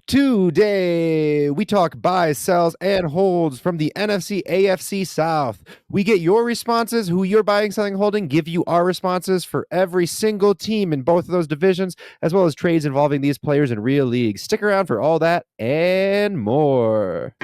Today, we talk buys, sells, and holds from the NFC, AFC South. We get your responses, who you're buying, selling, holding, give you our responses for every single team in both of those divisions, as well as trades involving these players in real leagues. Stick around for all that and more.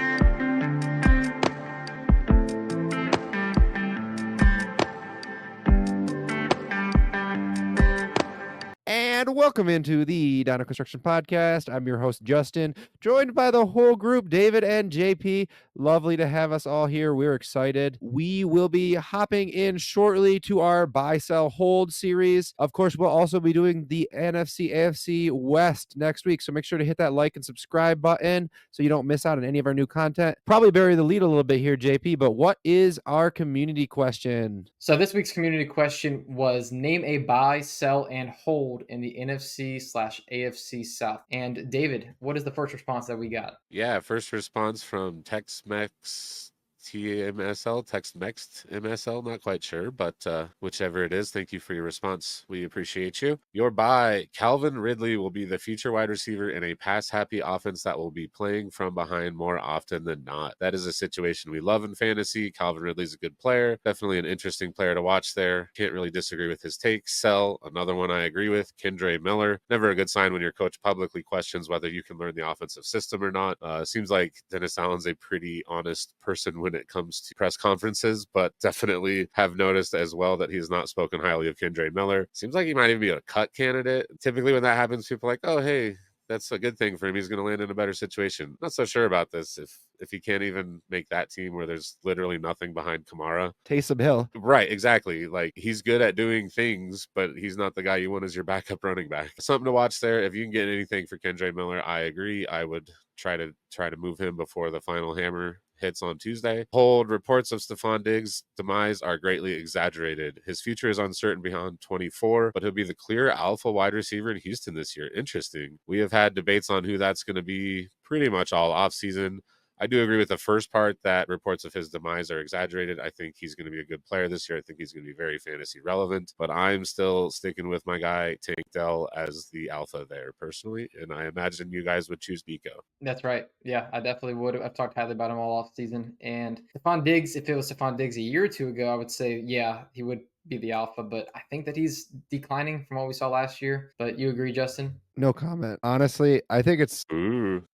And welcome into the Dino Construction Podcast. I'm your host, Justin, joined by the whole group, David and JP. Lovely to have us all here. We're excited. We will be hopping in shortly to our buy, sell, hold series. Of course, we'll also be doing the NFC, AFC West next week. So make sure to hit that like and subscribe button so you don't miss out on any of our new content. Probably bury the lead a little bit here, JP, but what is our community question? So this week's community question was name a buy, sell, and hold in the NFC/AFC South. And David, what is the first response that we got? Yeah, first response from Tex-Mex TMSL, Text-Mex MSL, not quite sure, but whichever it is, thank you for your response. We appreciate you. Your buy, Calvin Ridley will be the future wide receiver in a pass-happy offense that will be playing from behind more often than not. That is a situation we love in fantasy. Calvin Ridley's a good player, definitely an interesting player to watch there. Can't really disagree with his take. Sell, another one I agree with, Kendre Miller. Never a good sign when your coach publicly questions whether you can learn the offensive system or not. Seems like Dennis Allen's a pretty honest person when it comes to press conferences, but definitely have noticed as well that he's not spoken highly of Kendre Miller. Seems like he might even be a cut candidate. Typically when that happens, people are like, oh, hey, that's a good thing for him. He's going to land in a better situation. Not so sure about this if he can't even make that team where there's literally nothing behind Kamara. Taysom Hill. Right, exactly. Like, he's good at doing things, but he's not the guy you want as your backup running back. Something to watch there. If you can get anything for Kendre Miller, I agree. I would try to move him before the final hammer hits on Tuesday. Hold, reports of Stephon Diggs' demise are greatly exaggerated. His future is uncertain beyond 24, but he'll be the clear alpha wide receiver in Houston this year. Interesting. We have had debates on who that's going to be pretty much all offseason. I do agree with the first part that reports of his demise are exaggerated. I think he's going to be a good player this year. I think he's going to be very fantasy relevant, but I'm still sticking with my guy, Tank Dell, as the alpha there personally, and I imagine you guys would choose Biko. That's right. Yeah, I definitely would. I've talked highly about him all off season. And Stephon Diggs, if it was Stephon Diggs a year or two ago, I would say, yeah, he would be the alpha, but I think that he's declining from what we saw last year. But you agree, Justin? No comment. Honestly, I think it's,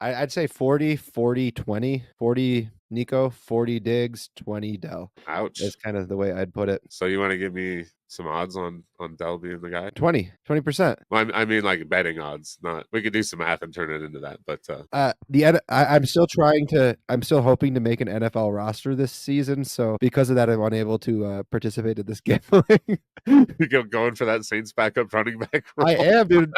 I'd say 40, 40, 20, 40 Nico, 40 Diggs, 20 Dell. Ouch. That's kind of the way I'd put it. So you want to give me some odds on Dell being the guy? 20%. Well, I mean, like betting odds, not, we could do some math and turn it into that, but I'm still hoping to make an NFL roster this season. So because of that, I'm unable to participate in this gambling. You're going for that Saints backup running back role. I am, dude.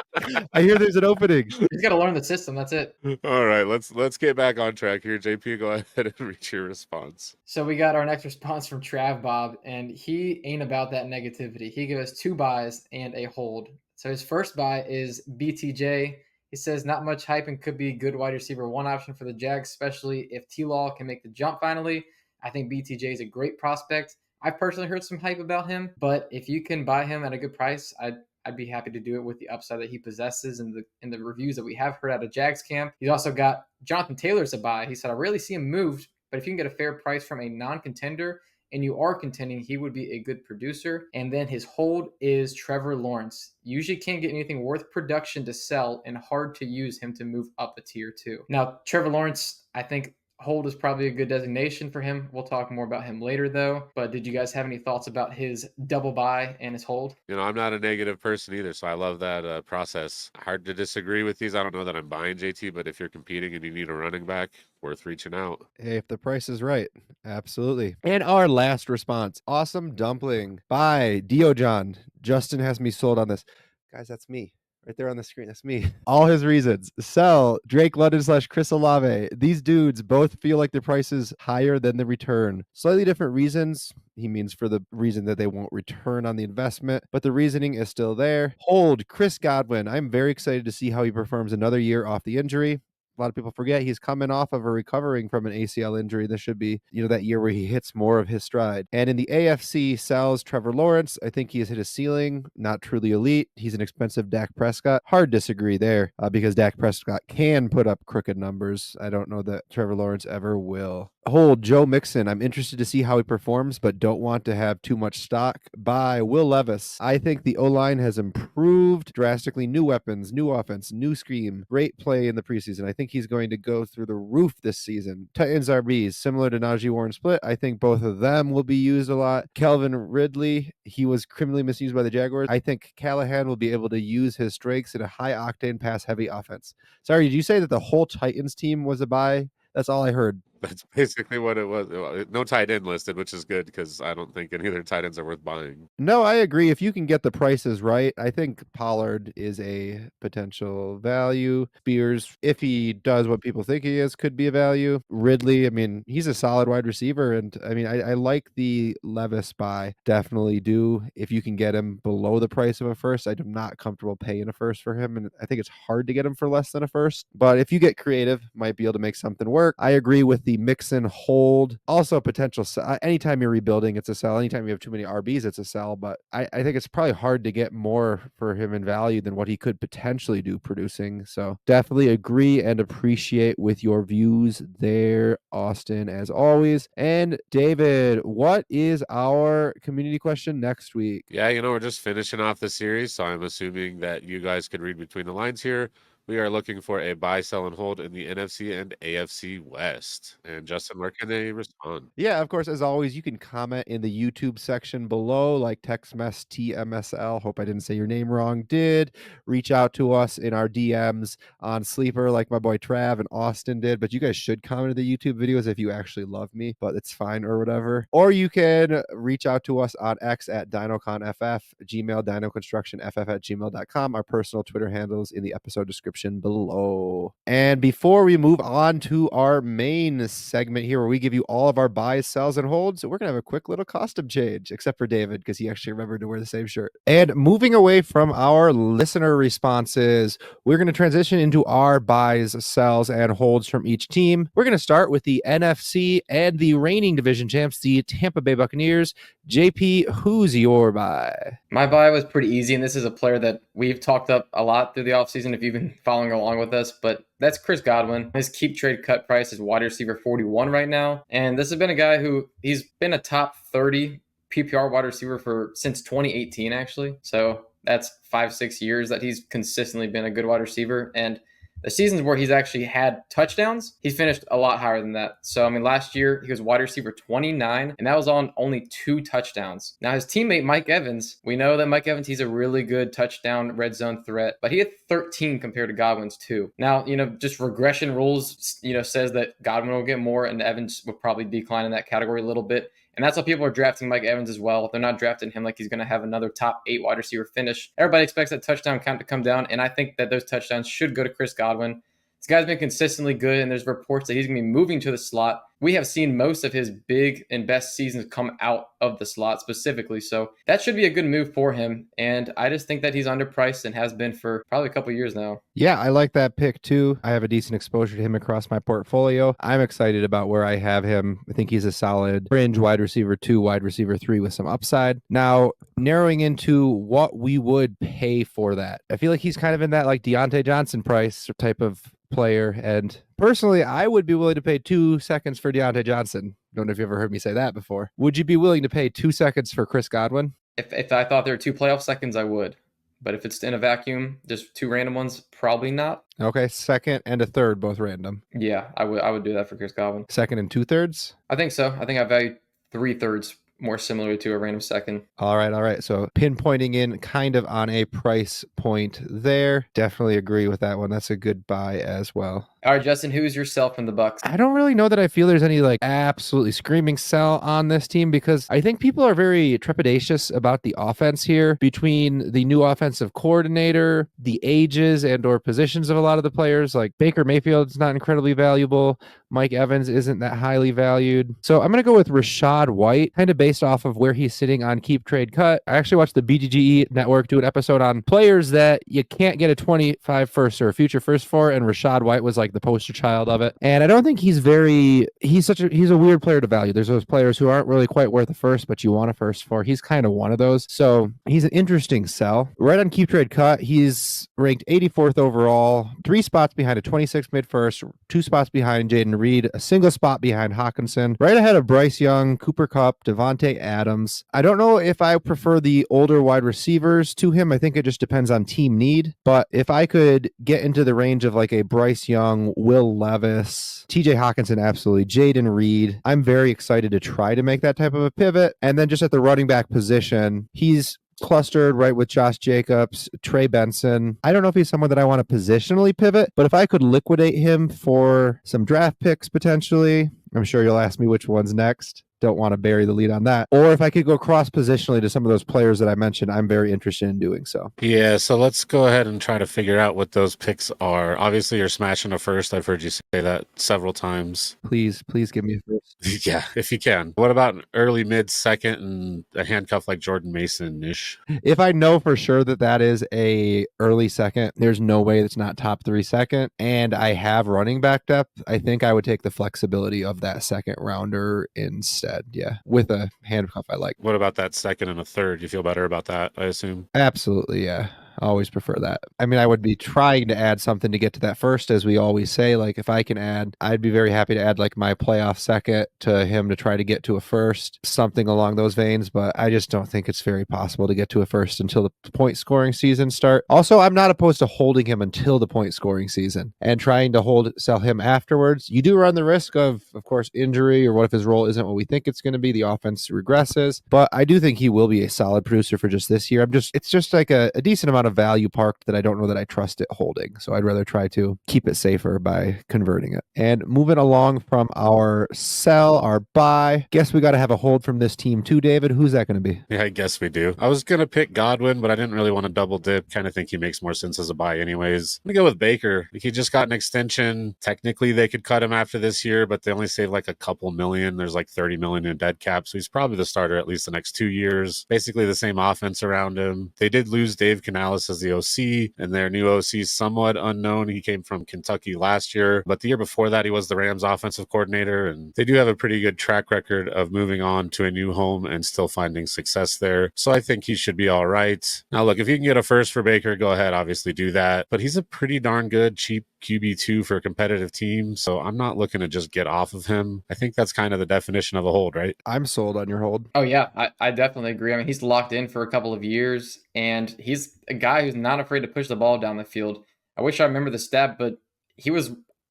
I hear there's an opening. He's got to learn the system. That's it. All right, let's get back on track here. JP, go ahead and reach your response. So we got our next response from Trav Bob, and he ain't about that negativity. He gave us two buys and a hold. So his first buy is BTJ. He says not much hype and could be a good wide receiver one option for the Jags, especially if T-Law can make the jump finally. I think BTJ is a great prospect. I've personally heard some hype about him, but if you can buy him at a good price, I'd be happy to do it with the upside that he possesses and the reviews that we have heard out of Jags camp. He's also got Jonathan Taylor's a buy. He said, I rarely see him moved, but if you can get a fair price from a non-contender and you are contending, he would be a good producer. And then his hold is Trevor Lawrence. Usually can't get anything worth production to sell and hard to use him to move up a tier too. Now, Trevor Lawrence, I think hold is probably a good designation for him. We'll talk more about him later, though. But did you guys have any thoughts about his double buy and his hold? You know, I'm not a negative person either, so I love that process. Hard to disagree with these. I don't know that I'm buying JT, but if you're competing and you need a running back, worth reaching out. Hey, if the price is right, absolutely. And our last response, awesome dumpling by Diojon. Justin has me sold on this. Guys, that's me. Right there on the screen. That's me. All his reasons. Sell Drake London / Chris Olave. These dudes both feel like their price is higher than the return. Slightly different reasons. He means for the reason that they won't return on the investment, but the reasoning is still there. Hold Chris Godwin. I'm very excited to see how he performs another year off the injury. a lot of people forget he's coming off of a recovering from an ACL injury. This should be, that year where he hits more of his stride. And in the AFC South, Trevor Lawrence, I think he has hit a ceiling, not truly elite. He's an expensive Dak Prescott. Hard disagree there because Dak Prescott can put up crooked numbers. I don't know that Trevor Lawrence ever will. Hold Joe Mixon. I'm interested to see how he performs, but don't want to have too much stock. By Will Levis. I think the O-line has improved drastically. New weapons, new offense, new scheme. Great play in the preseason. I think he's going to go through the roof this season. Titans RBs, similar to Najee Warren split. I think both of them will be used a lot. Calvin Ridley, he was criminally misused by the Jaguars. I think Callahan will be able to use his strengths in a high-octane, pass-heavy offense. Sorry, did you say that the whole Titans team was a buy? That's all I heard. That's basically what it was. No tight end listed, which is good because I don't think any of their tight ends are worth buying. No, I agree. If you can get the prices right, I think Pollard is a potential value. Spears, if he does what people think he is, could be a value. Ridley, I mean, he's a solid wide receiver. And I mean, I like the Levis buy. Definitely do. If you can get him below the price of a first, I'm not comfortable paying a first for him. And I think it's hard to get him for less than a first. But if you get creative, might be able to make something work. I agree with the Mixon hold. Also potential anytime you're rebuilding, it's a sell. Anytime you have too many RBs, it's a sell. But I think it's probably hard to get more for him in value than what he could potentially do producing. So definitely agree and appreciate with your views there, Austin, as always. And David, what is our community question next week? Yeah, we're just finishing off the series, so I'm assuming that you guys could read between the lines here. We are looking for a buy, sell, and hold in the NFC and AFC West. And Justin, where can they respond? Yeah, of course, as always, you can comment in the YouTube section below, like TextMess TMSL. Hope I didn't say your name wrong. Did reach out to us in our DMs on Sleeper, like my boy Trav and Austin did. But you guys should comment in the YouTube videos if you actually love me, but it's fine or whatever. Or you can reach out to us on X at DinoConFF, Gmail, DinoConstructionFF@gmail.com. Our personal Twitter handles in the episode description below. And before we move on to our main segment here, where we give you all of our buys, sells, and holds, we're going to have a quick little costume change, except for David, because he actually remembered to wear the same shirt. And moving away from our listener responses, we're going to transition into our buys, sells, and holds from each team. We're going to start with the NFC and the reigning division champs, the Tampa Bay Buccaneers. JP, who's your buy? My buy was pretty easy, and this is a player that we've talked up a lot through the offseason if you've been following along with us, but that's Chris Godwin. His keep trade cut price is wide receiver 41 right now, and this has been a guy who he's been a top 30 PPR wide receiver since 2018, actually. So that's 5-6 years that he's consistently been a good wide receiver, and the seasons where he's actually had touchdowns, he's finished a lot higher than that. So, I mean, last year he was wide receiver 29, and that was on only 2 touchdowns. Now, his teammate Mike Evans, we know that Mike Evans, he's a really good touchdown red zone threat, but he had 13 compared to Godwin's 2. Now, just regression rules, says that Godwin will get more, and Evans will probably decline in that category a little bit. And that's why people are drafting Mike Evans as well. They're not drafting him like he's going to have another top 8 wide receiver finish. Everybody expects that touchdown count to come down, and I think that those touchdowns should go to Chris Godwin. This guy's been consistently good, and there's reports that he's going to be moving to the slot. We have seen most of his big and best seasons come out of the slot specifically, so that should be a good move for him, and I just think that he's underpriced and has been for probably a couple of years now. Yeah, I like that pick too. I have a decent exposure to him across my portfolio. I'm excited about where I have him. I think he's a solid fringe wide receiver 2, wide receiver 3 with some upside. Now, narrowing into what we would pay for that. I feel like he's kind of in that like Deontay Johnson price type of player, and personally I would be willing to pay 2 seconds for Deontay Johnson. Don't know if you ever heard me say that before. Would you be willing to pay 2 seconds for Chris Godwin? If I thought there were 2 playoff seconds, I would. But if it's in a vacuum, just 2 random ones, probably not. Okay, second and a third, both random. Yeah, I would do that for Chris Godwin. Second and 2/3? I think so. I think I value 3/3 more similar to a random second. All right. So pinpointing in kind of on a price point there. Definitely agree with that one. That's a good buy as well. All right, Justin, who's yourself in the Bucks? I don't really know that I feel there's any like absolutely screaming sell on this team, because I think people are very trepidatious about the offense here between the new offensive coordinator, the ages and or positions of a lot of the players. Like Baker Mayfield's not incredibly valuable. Mike Evans isn't that highly valued. So I'm going to go with Rachaad White, kind of based off of where he's sitting on keep trade cut. I actually watched the BGGE network do an episode on players that you can't get a 25 first or a future first for, and Rachaad White was like the poster child of it. And I don't think he's a weird player to value. There's those players who aren't really quite worth a first, but you want a first for. He's kind of one of those. So he's an interesting sell. Right on Keep Trade Cut, he's ranked 84th overall, 3 spots behind a 26 mid first, 2 spots behind Jaden Reed, a single spot behind Hawkinson, right ahead of Bryce Young, Cooper Kupp, Devontae Adams. I don't know if I prefer the older wide receivers to him. I think it just depends on team need. But if I could get into the range of like a Bryce Young, Will Levis, TJ Hawkinson, absolutely, Jaden Reed, I'm very excited to try to make that type of a pivot. And then just at the running back position, he's clustered right with Josh Jacobs, Trey Benson. I don't know if he's someone that I want to positionally pivot, but if I could liquidate him for some draft picks potentially, I'm sure you'll ask me which one's next. Don't want to bury the lead on that. Or if I could go cross positionally to some of those players that I mentioned, I'm very interested in doing so. Yeah, so let's go ahead and try to figure out what those picks are. Obviously, you're smashing a first. I've heard you say that several times. Please give me a first. Yeah, if you can. What about an early mid second and a handcuff like Jordan Mason-ish? If I know for sure that is a early second, there's no way it's not top 3 second, and I have running back depth, I think I would take the flexibility of that second rounder instead. Yeah, with a handcuff I like. What about that second and a third? You feel better about that, I assume? Absolutely, yeah. I always prefer that. I mean, I would be trying to add something to get to that first, as we always say. Like, if I can add, I'd be very happy to add like my playoff second to him to try to get to a first, something along those veins. But I just don't think it's very possible to get to a first until the point scoring season start. Also, I'm not opposed to holding him until the point scoring season and trying to sell him afterwards. You do run the risk of course, injury, or what if his role isn't what we think it's going to be? The offense regresses. But I do think he will be a solid producer for just this year. It's just like a decent amount of value parked that I don't know that I trust it holding. So I'd rather try to keep it safer by converting it. And moving along from our sell, our buy, guess we got to have a hold from this team too, David. Who's that going to be? Yeah, I guess we do. I was going to pick Godwin, but I didn't really want to double dip. Kind of think he makes more sense as a buy anyways. I'm going to go with Baker. He just got an extension. Technically, they could cut him after this year, but they only save like a couple million. There's like 30 million in dead cap. So he's probably the starter at least the next 2 years. Basically the same offense around him. They did lose Dave Canales as the OC, and their new OC is somewhat unknown. He came from Kentucky last year, but the year before that, he was the Rams offensive coordinator, and they do have a pretty good track record of moving on to a new home and still finding success there. So I think he should be all right. Now, look, if you can get a first for Baker, go ahead, obviously do that, but he's a pretty darn good, cheap QB2 for a competitive team, so I'm not looking to just get off of him. I think that's kind of the definition of a hold, right? I'm sold on your hold. Oh, yeah, I definitely agree. I mean, he's locked in for a couple of years, and he's a guy who's not afraid to push the ball down the field. I wish I remember the stat, but he was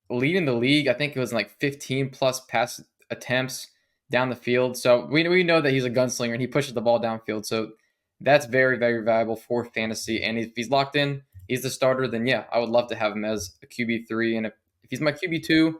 leading the league. I think it was like 15 plus pass attempts down the field. So we know that he's a gunslinger and he pushes the ball downfield. So that's very, very valuable for fantasy. And if he's locked in, he's the starter, then yeah, I would love to have him as a QB3. And if he's my QB2,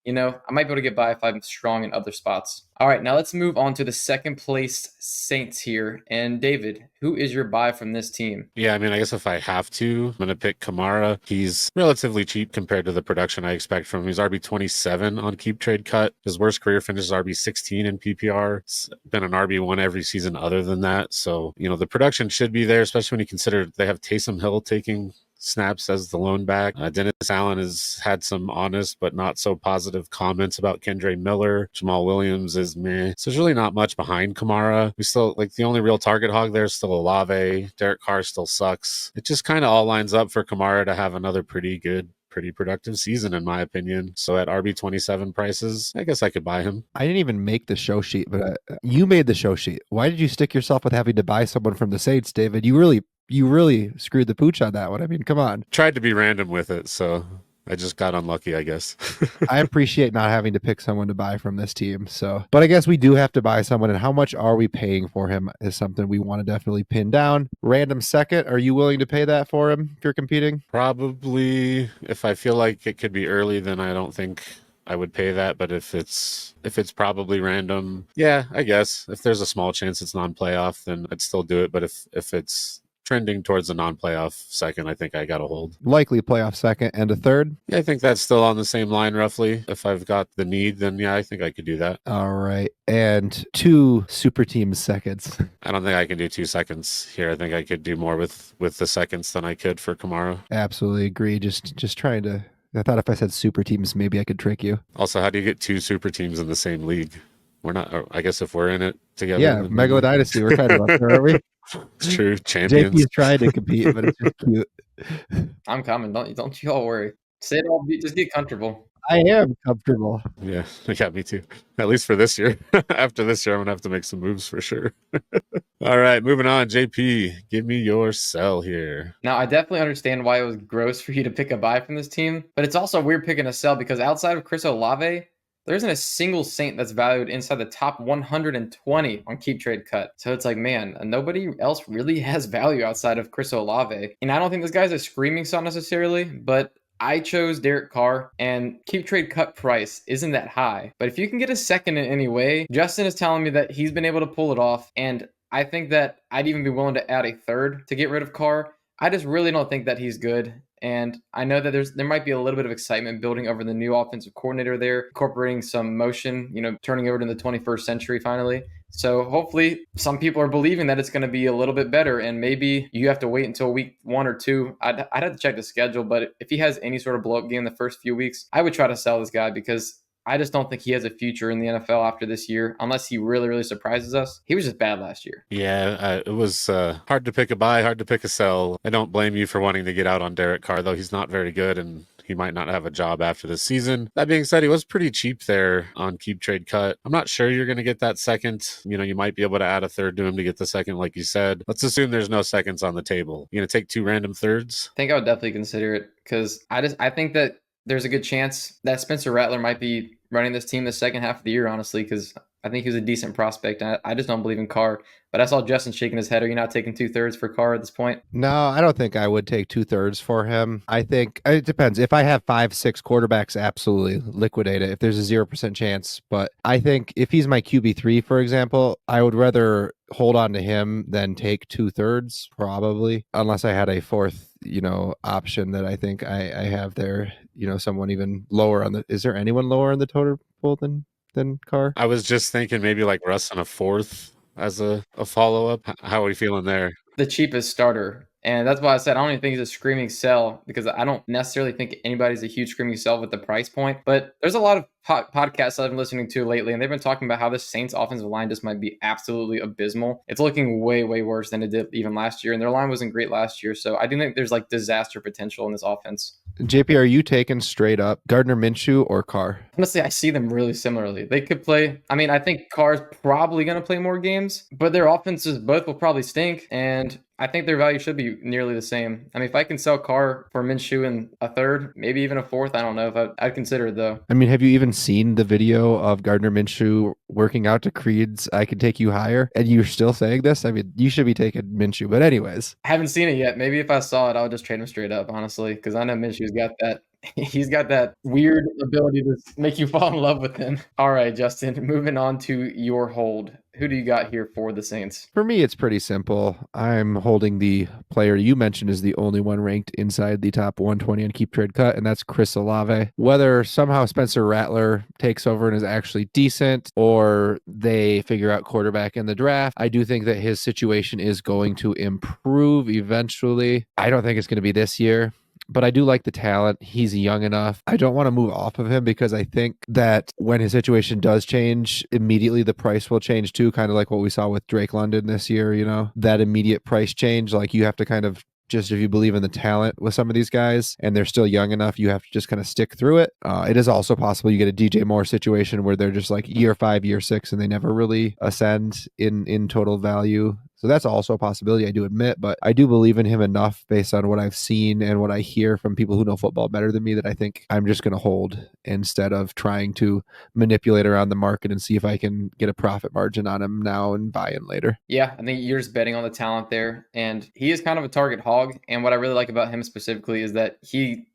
I might be able to get by if I'm strong in other spots. All right, now let's move on to the second place Saints here. And David, who is your buy from this team? Yeah, I mean, I guess if I have to, I'm going to pick Kamara. He's relatively cheap compared to the production I expect from him. He's RB27 on Keep Trade Cut. His worst career finish is RB16 in PPR. It's been an RB1 every season other than that. So, the production should be there, especially when you consider they have Taysom Hill taking snaps as the lone back. Dennis Allen has had some honest but not so positive comments about Kendre Miller. Jamal Williams is meh. So there's really not much behind Kamara. We still, the only real target hog there is still Olave. Derek Carr still sucks. It just kind of all lines up for Kamara to have another pretty productive season, in my opinion. So at RB27 prices, I guess I could buy him. I didn't even make the show sheet, but you made the show sheet. Why did you stick yourself with having to buy someone from the Saints, David? You really screwed the pooch on that one. I mean, come on. Tried to be random with it, so I just got unlucky, I guess. I appreciate not having to pick someone to buy from this team. But I guess we do have to buy someone, and how much are we paying for him is something we want to definitely pin down. Random second, are you willing to pay that for him if you're competing? Probably. If I feel like it could be early, then I don't think I would pay that. But if it's probably random, yeah, I guess. If there's a small chance it's non-playoff, then I'd still do it. But if it's trending towards a non-playoff second, I think I got to hold. Likely playoff second and a third? Yeah, I think that's still on the same line roughly. If I've got the need, then yeah, I think I could do that. All right. And 2 super teams seconds. I don't think I can do 2 seconds here. I think I could do more with the seconds than I could for Kamara. Absolutely agree. Just trying to I thought if I said super teams, maybe I could trick you. Also, how do you get 2 super teams in the same league? We're not. Or I guess if we're in it together. Yeah, then Mega maybe. Dynasty. We're kind of up there, aren't we? It's true. JP Champions. is trying to compete, but it's just cute. I'm coming. Don't you all worry. Sit all. Just get comfortable. I am comfortable. Yeah, yeah, me too. At least for this year. After this year, I'm gonna have to make some moves for sure. All right, moving on. JP, give me your sell here. Now, I definitely understand why it was gross for you to pick a buy from this team, but it's also weird picking a sell because outside of Chris Olave, there isn't a single Saint that's valued inside the top 120 on Keep Trade Cut. So it's like, man, nobody else really has value outside of Chris Olave. And I don't think this guy's a screaming sell necessarily, but I chose Derek Carr, and Keep Trade Cut price isn't that high. But if you can get a second in any way, Justin is telling me that he's been able to pull it off, and I think that I'd even be willing to add a third to get rid of Carr. I just really don't think that he's good. And I know that there might be a little bit of excitement building over the new offensive coordinator there, incorporating some motion, turning over to the 21st century finally. So hopefully some people are believing that it's going to be a little bit better, and maybe you have to wait until week 1 or 2. I'd have to check the schedule, but if he has any sort of blow up game the first few weeks, I would try to sell this guy because I just don't think he has a future in the NFL after this year, unless he really, really surprises us. He was just bad last year. Yeah, it was hard to pick a buy, hard to pick a sell. I don't blame you for wanting to get out on Derek Carr, though he's not very good and he might not have a job after this season. That being said, he was pretty cheap there on Keep Trade Cut. I'm not sure you're going to get that second. You might be able to add a third to him to get the second, like you said. Let's assume there's no seconds on the table. You going to take 2 random thirds? I think I would definitely consider it because I think that there's a good chance that Spencer Rattler might be running this team the second half of the year, honestly, because I think he was a decent prospect. I just don't believe in Carr. But I saw Justin shaking his head. Are you not taking 2/3 for Carr at this point? No, I don't think I would take 2/3 for him. I think it depends. If I have 5, 6 quarterbacks, absolutely liquidate it if there's a 0% chance. But I think if he's my QB3, for example, I would rather hold on to him than take 2/3, probably, unless I had a fourth, option that I think I have there. Someone even lower on the. Is there anyone lower on the total pool than Carr? I was just thinking maybe like Russ on a fourth as a follow-up. How are we feeling there? The cheapest starter. And that's why I said I don't even think he's a screaming sell because I don't necessarily think anybody's a huge screaming sell with the price point. But there's a lot of podcasts I've been listening to lately, and they've been talking about how this Saints offensive line just might be absolutely abysmal. It's looking way, way worse than it did even last year, and their line wasn't great last year. So I do think there's like disaster potential in this offense. JP, are you taking straight up Gardner Minshew or Carr? Honestly, I see them really similarly. They could play. I mean, I think Carr's probably going to play more games, but their offenses both will probably stink. And I think their value should be nearly the same. I mean, if I can sell Carr for Minshew in a third, maybe even a fourth, I don't know if I'd consider it though. I mean, have you even seen the video of Gardner Minshew working out to Creed's I Can Take You Higher? And you're still saying this? I mean, you should be taking Minshew. But anyways. I haven't seen it yet. Maybe if I saw it, I would just trade him straight up, honestly, because I know Minshew's got that. He's got that weird ability to make you fall in love with him. All right, Justin, moving on to your hold. Who do you got here for the Saints? For me, it's pretty simple. I'm holding the player you mentioned is the only one ranked inside the top 120 on Keep Trade Cut, and that's Chris Olave. Whether somehow Spencer Rattler takes over and is actually decent, or they figure out quarterback in the draft, I do think that his situation is going to improve eventually. I don't think it's going to be this year, but I do like the talent. He's young enough. I don't want to move off of him because I think that when his situation does change, immediately the price will change too, kind of like what we saw with Drake London this year, that immediate price change. Like you have to kind of just, if you believe in the talent with some of these guys and they're still young enough, you have to just kind of stick through it. It is also possible you get a DJ Moore situation where they're just like year 5, year 6, and they never really ascend in total value. So that's also a possibility, I do admit, but I do believe in him enough based on what I've seen and what I hear from people who know football better than me that I think I'm just going to hold instead of trying to manipulate around the market and see if I can get a profit margin on him now and buy in later. Yeah, I think you're just betting on the talent there, and he is kind of a target hog. And what I really like about him specifically is that he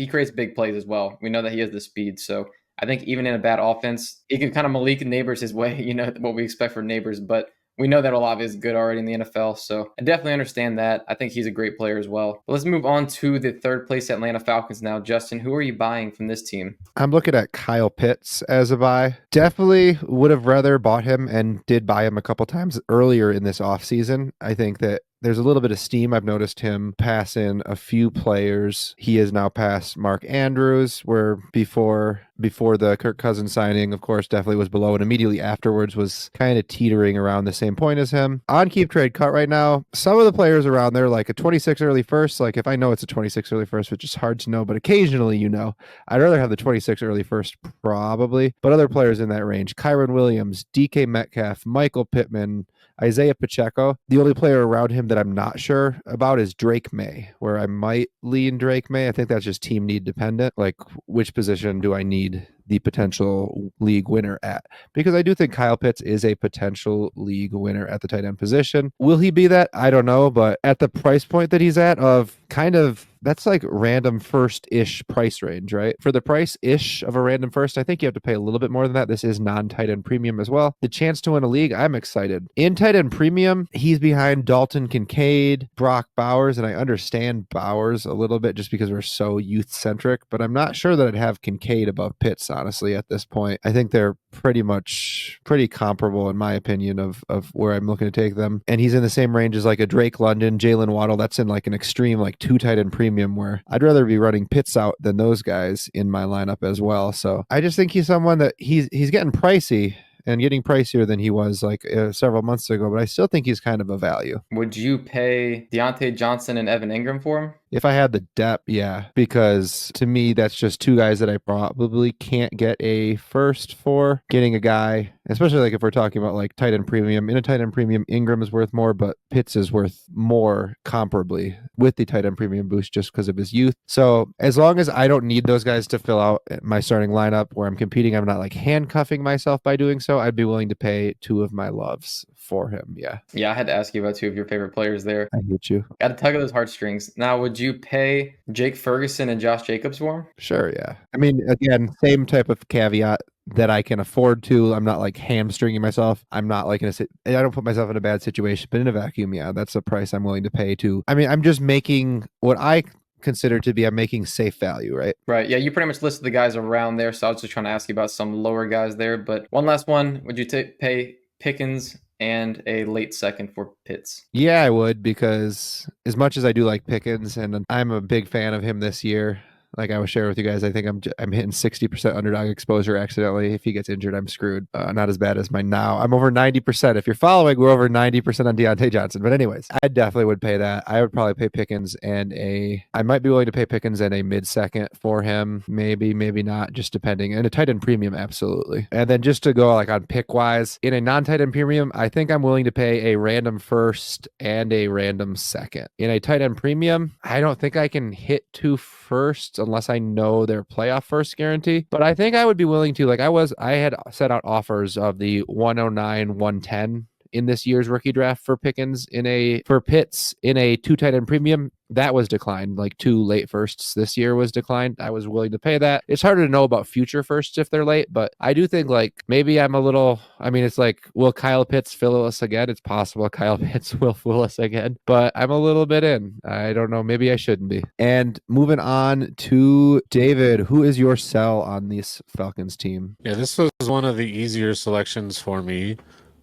creates big plays as well. We know that he has the speed, so I think even in a bad offense, he can kind of Malik Neighbors his way, what we expect for Neighbors, but we know that Olave is good already in the NFL, so I definitely understand that. I think he's a great player as well. But let's move on to the third place Atlanta Falcons now. Justin, who are you buying from this team? I'm looking at Kyle Pitts as a buy. Definitely would have rather bought him and did buy him a couple times earlier in this offseason. I think that there's a little bit of steam. I've noticed him passing a few players. He is now past Mark Andrews, where before the Kirk Cousins signing, of course, definitely was below, and immediately afterwards was kind of teetering around the same point as him. On keep trade cut right now, some of the players around there, like a 26 early first, like if I know it's a 26 early first, which is hard to know, but occasionally I'd rather have the 26 early first probably, but other players in that range, Kyron Williams, DK Metcalf, Michael Pittman, Isaiah Pacheco. The only player around him that I'm not sure about is Drake May, where I might lean Drake May. I think that's just team need dependent. Like, which position do I need the potential league winner at? Because I do think Kyle Pitts is a potential league winner at the tight end position. Will he be that? I don't know, but at the price point that he's at, of kind of, that's like random first-ish price range, right? For the price-ish of a random first, I think you have to pay a little bit more than that. This is non-tight end premium as well. The chance to win a league, I'm excited. In tight end premium, he's behind Dalton Kincaid, Brock Bowers, and I understand Bowers a little bit just because we're so youth-centric, but I'm not sure that I'd have Kincaid above Pitts, honestly, at this point. I think they're pretty comparable, in my opinion, of where I'm looking to take them. And he's in the same range as like a Drake London, Jalen Waddle. That's in like an extreme, like 2 tight end premium, where I'd rather be running Pitts out than those guys in my lineup as well. So I just think he's someone that he's getting pricey, and getting pricier than he was like several months ago, but I still think he's kind of a value. Would you pay Deontay Johnson and Evan Ingram for him? If I had the depth, yeah, because to me, that's just 2 guys that I probably can't get a first for. Getting a guy, especially like if we're talking about like tight end premium, in a tight end premium, Ingram is worth more, but Pitts is worth more comparably with the tight end premium boost just because of his youth. So as long as I don't need those guys to fill out my starting lineup where I'm competing, I'm not like handcuffing myself by doing so, I'd be willing to pay 2 of my loves for him. Yeah. Yeah, I had to ask you about 2 of your favorite players there. I hate you. Got to tug at those heartstrings. Now, would you pay Jake Ferguson and Josh Jacobs for him? Sure, yeah. I mean, again, same type of caveat that I can afford to. I'm not like hamstringing myself. I'm not like I don't put myself in a bad situation, but in a vacuum, yeah, that's a price I'm willing to pay to. I mean, I'm just making what I consider to be, I'm making safe value, right? Right. Yeah, you pretty much listed the guys around there, so I was just trying to ask you about some lower guys there. But one last one, would you pay Pickens and a late second for Pitts? Yeah, I would, because as much as I do like Pickens, and I'm a big fan of him this year, like I was sharing with you guys, I think I'm hitting 60% underdog exposure accidentally. If he gets injured, I'm screwed. Not as bad as mine now. I'm over 90%. If you're following, we're over 90% on Deontay Johnson. But anyways, I definitely would pay that. I would probably pay Pickens I might be willing to pay Pickens and a mid-second for him. Maybe not, just depending. And a tight end premium, absolutely. And then just to go like on pick-wise, in a non-tight end premium, I think I'm willing to pay a random first and a random second. In a tight end premium, I don't think I can hit 2 firsts unless I know their playoff first guarantee. But I think I would be willing to, like I had set out offers of the 109, 110 in this year's rookie draft for Pitts in a 2 tight end premium. That was declined. Like 2 late firsts this year was declined. I was willing to pay that. It's harder to know about future firsts if they're late, but I do think like maybe it's like, will Kyle Pitts fool us again? It's possible Kyle Pitts will fool us again, but I'm a little bit in. I don't know. Maybe I shouldn't be. And moving on to David, who is your sell on this Falcons team? Yeah, this was one of the easier selections for me.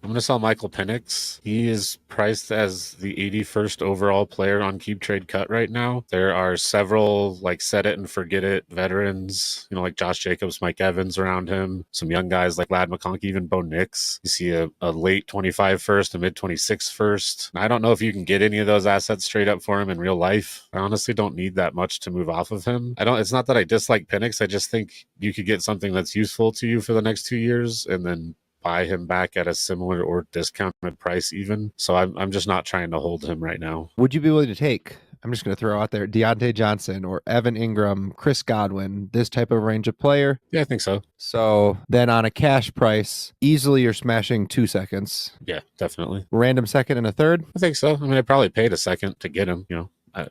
I'm going to sell Michael Penix. He is priced as the 81st overall player on Keep Trade Cut right now. There are several like set it and forget it veterans, like Josh Jacobs, Mike Evans around him. Some young guys like Lad McConkey, even Bo Nix. You see a late 25 first, a mid 26 first. I don't know if you can get any of those assets straight up for him in real life. I honestly don't need that much to move off of him. It's not that I dislike Penix. I just think you could get something that's useful to you for the next 2 years and then buy him back at a similar or discounted price even. So I'm just not trying to hold him right now. Would you be willing to take, I'm just going to throw out there, Deontay Johnson or Evan Ingram, Chris Godwin, this type of range of player? Yeah, I think so. So then on a cash price, easily you're smashing 2 seconds. Yeah, definitely. Random second and a third? I think so. I mean, I probably paid a second to get him,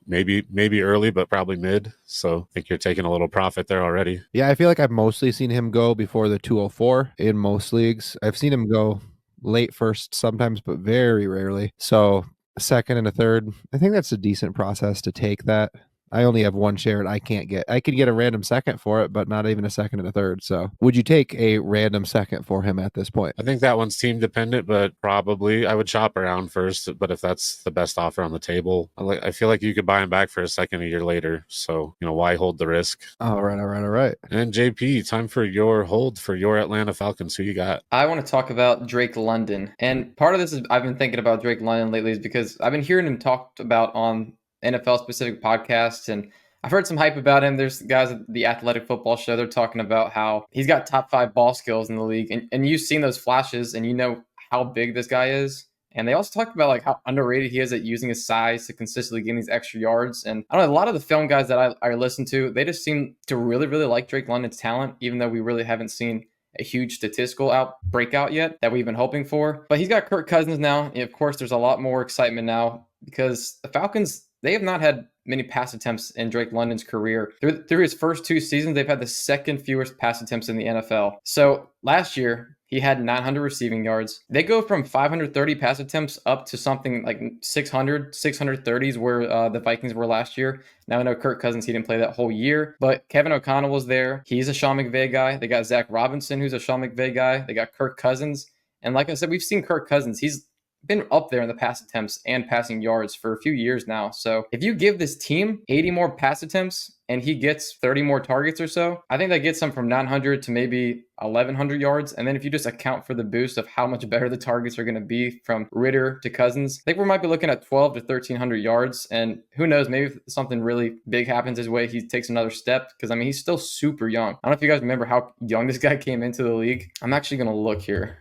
maybe early, but probably mid. So I think you're taking a little profit there already. Yeah, I feel like I've mostly seen him go before the 204 in most leagues. I've seen him go late first sometimes, but very rarely. So a second and a third, I think that's a decent process to take that. I only have one share and I can get a random second for it, but not even a second and a third. So would you take a random second for him at this point? I think that one's team dependent, but probably I would shop around first. But if that's the best offer on the table, I feel like you could buy him back for a second a year later. So, why hold the risk? All right. And JP, time for your hold for your Atlanta Falcons. Who you got? I want to talk about Drake London. And part of this is I've been thinking about Drake London lately is because I've been hearing him talked about on NFL specific podcasts, and I've heard some hype about him. There's guys at the Athletic Football Show, they're talking about how he's got top 5 ball skills in the league. And you've seen those flashes and you know how big this guy is. And they also talked about like how underrated he is at using his size to consistently gain these extra yards. And I don't know, a lot of the film guys that I listen to, they just seem to really, really like Drake London's talent, even though we really haven't seen a huge statistical breakout yet that we've been hoping for. But he's got Kirk Cousins now. And of course, there's a lot more excitement now because the Falcons, they have not had many pass attempts in Drake London's career. Through his first 2 seasons, they've had the second fewest pass attempts in the NFL. So last year, he had 900 receiving yards. They go from 530 pass attempts up to something like 630s where the Vikings were last year. Now I know Kirk Cousins, he didn't play that whole year, but Kevin O'Connell was there. He's a Sean McVay guy. They got Zach Robinson, who's a Sean McVay guy. They got Kirk Cousins. And like I said, we've seen Kirk Cousins. He's been up there in the pass attempts and passing yards for a few years now. So if you give this team 80 more pass attempts and he gets 30 more targets or so, I think that gets him from 900 to maybe 1,100 yards. And then if you just account for the boost of how much better the targets are going to be from Ritter to Cousins, I think we might be looking at 12 to 1,300 yards. And who knows, maybe if something really big happens his way, he takes another step. Because, I mean, he's still super young. I don't know if you guys remember how young this guy came into the league. I'm actually going to look here.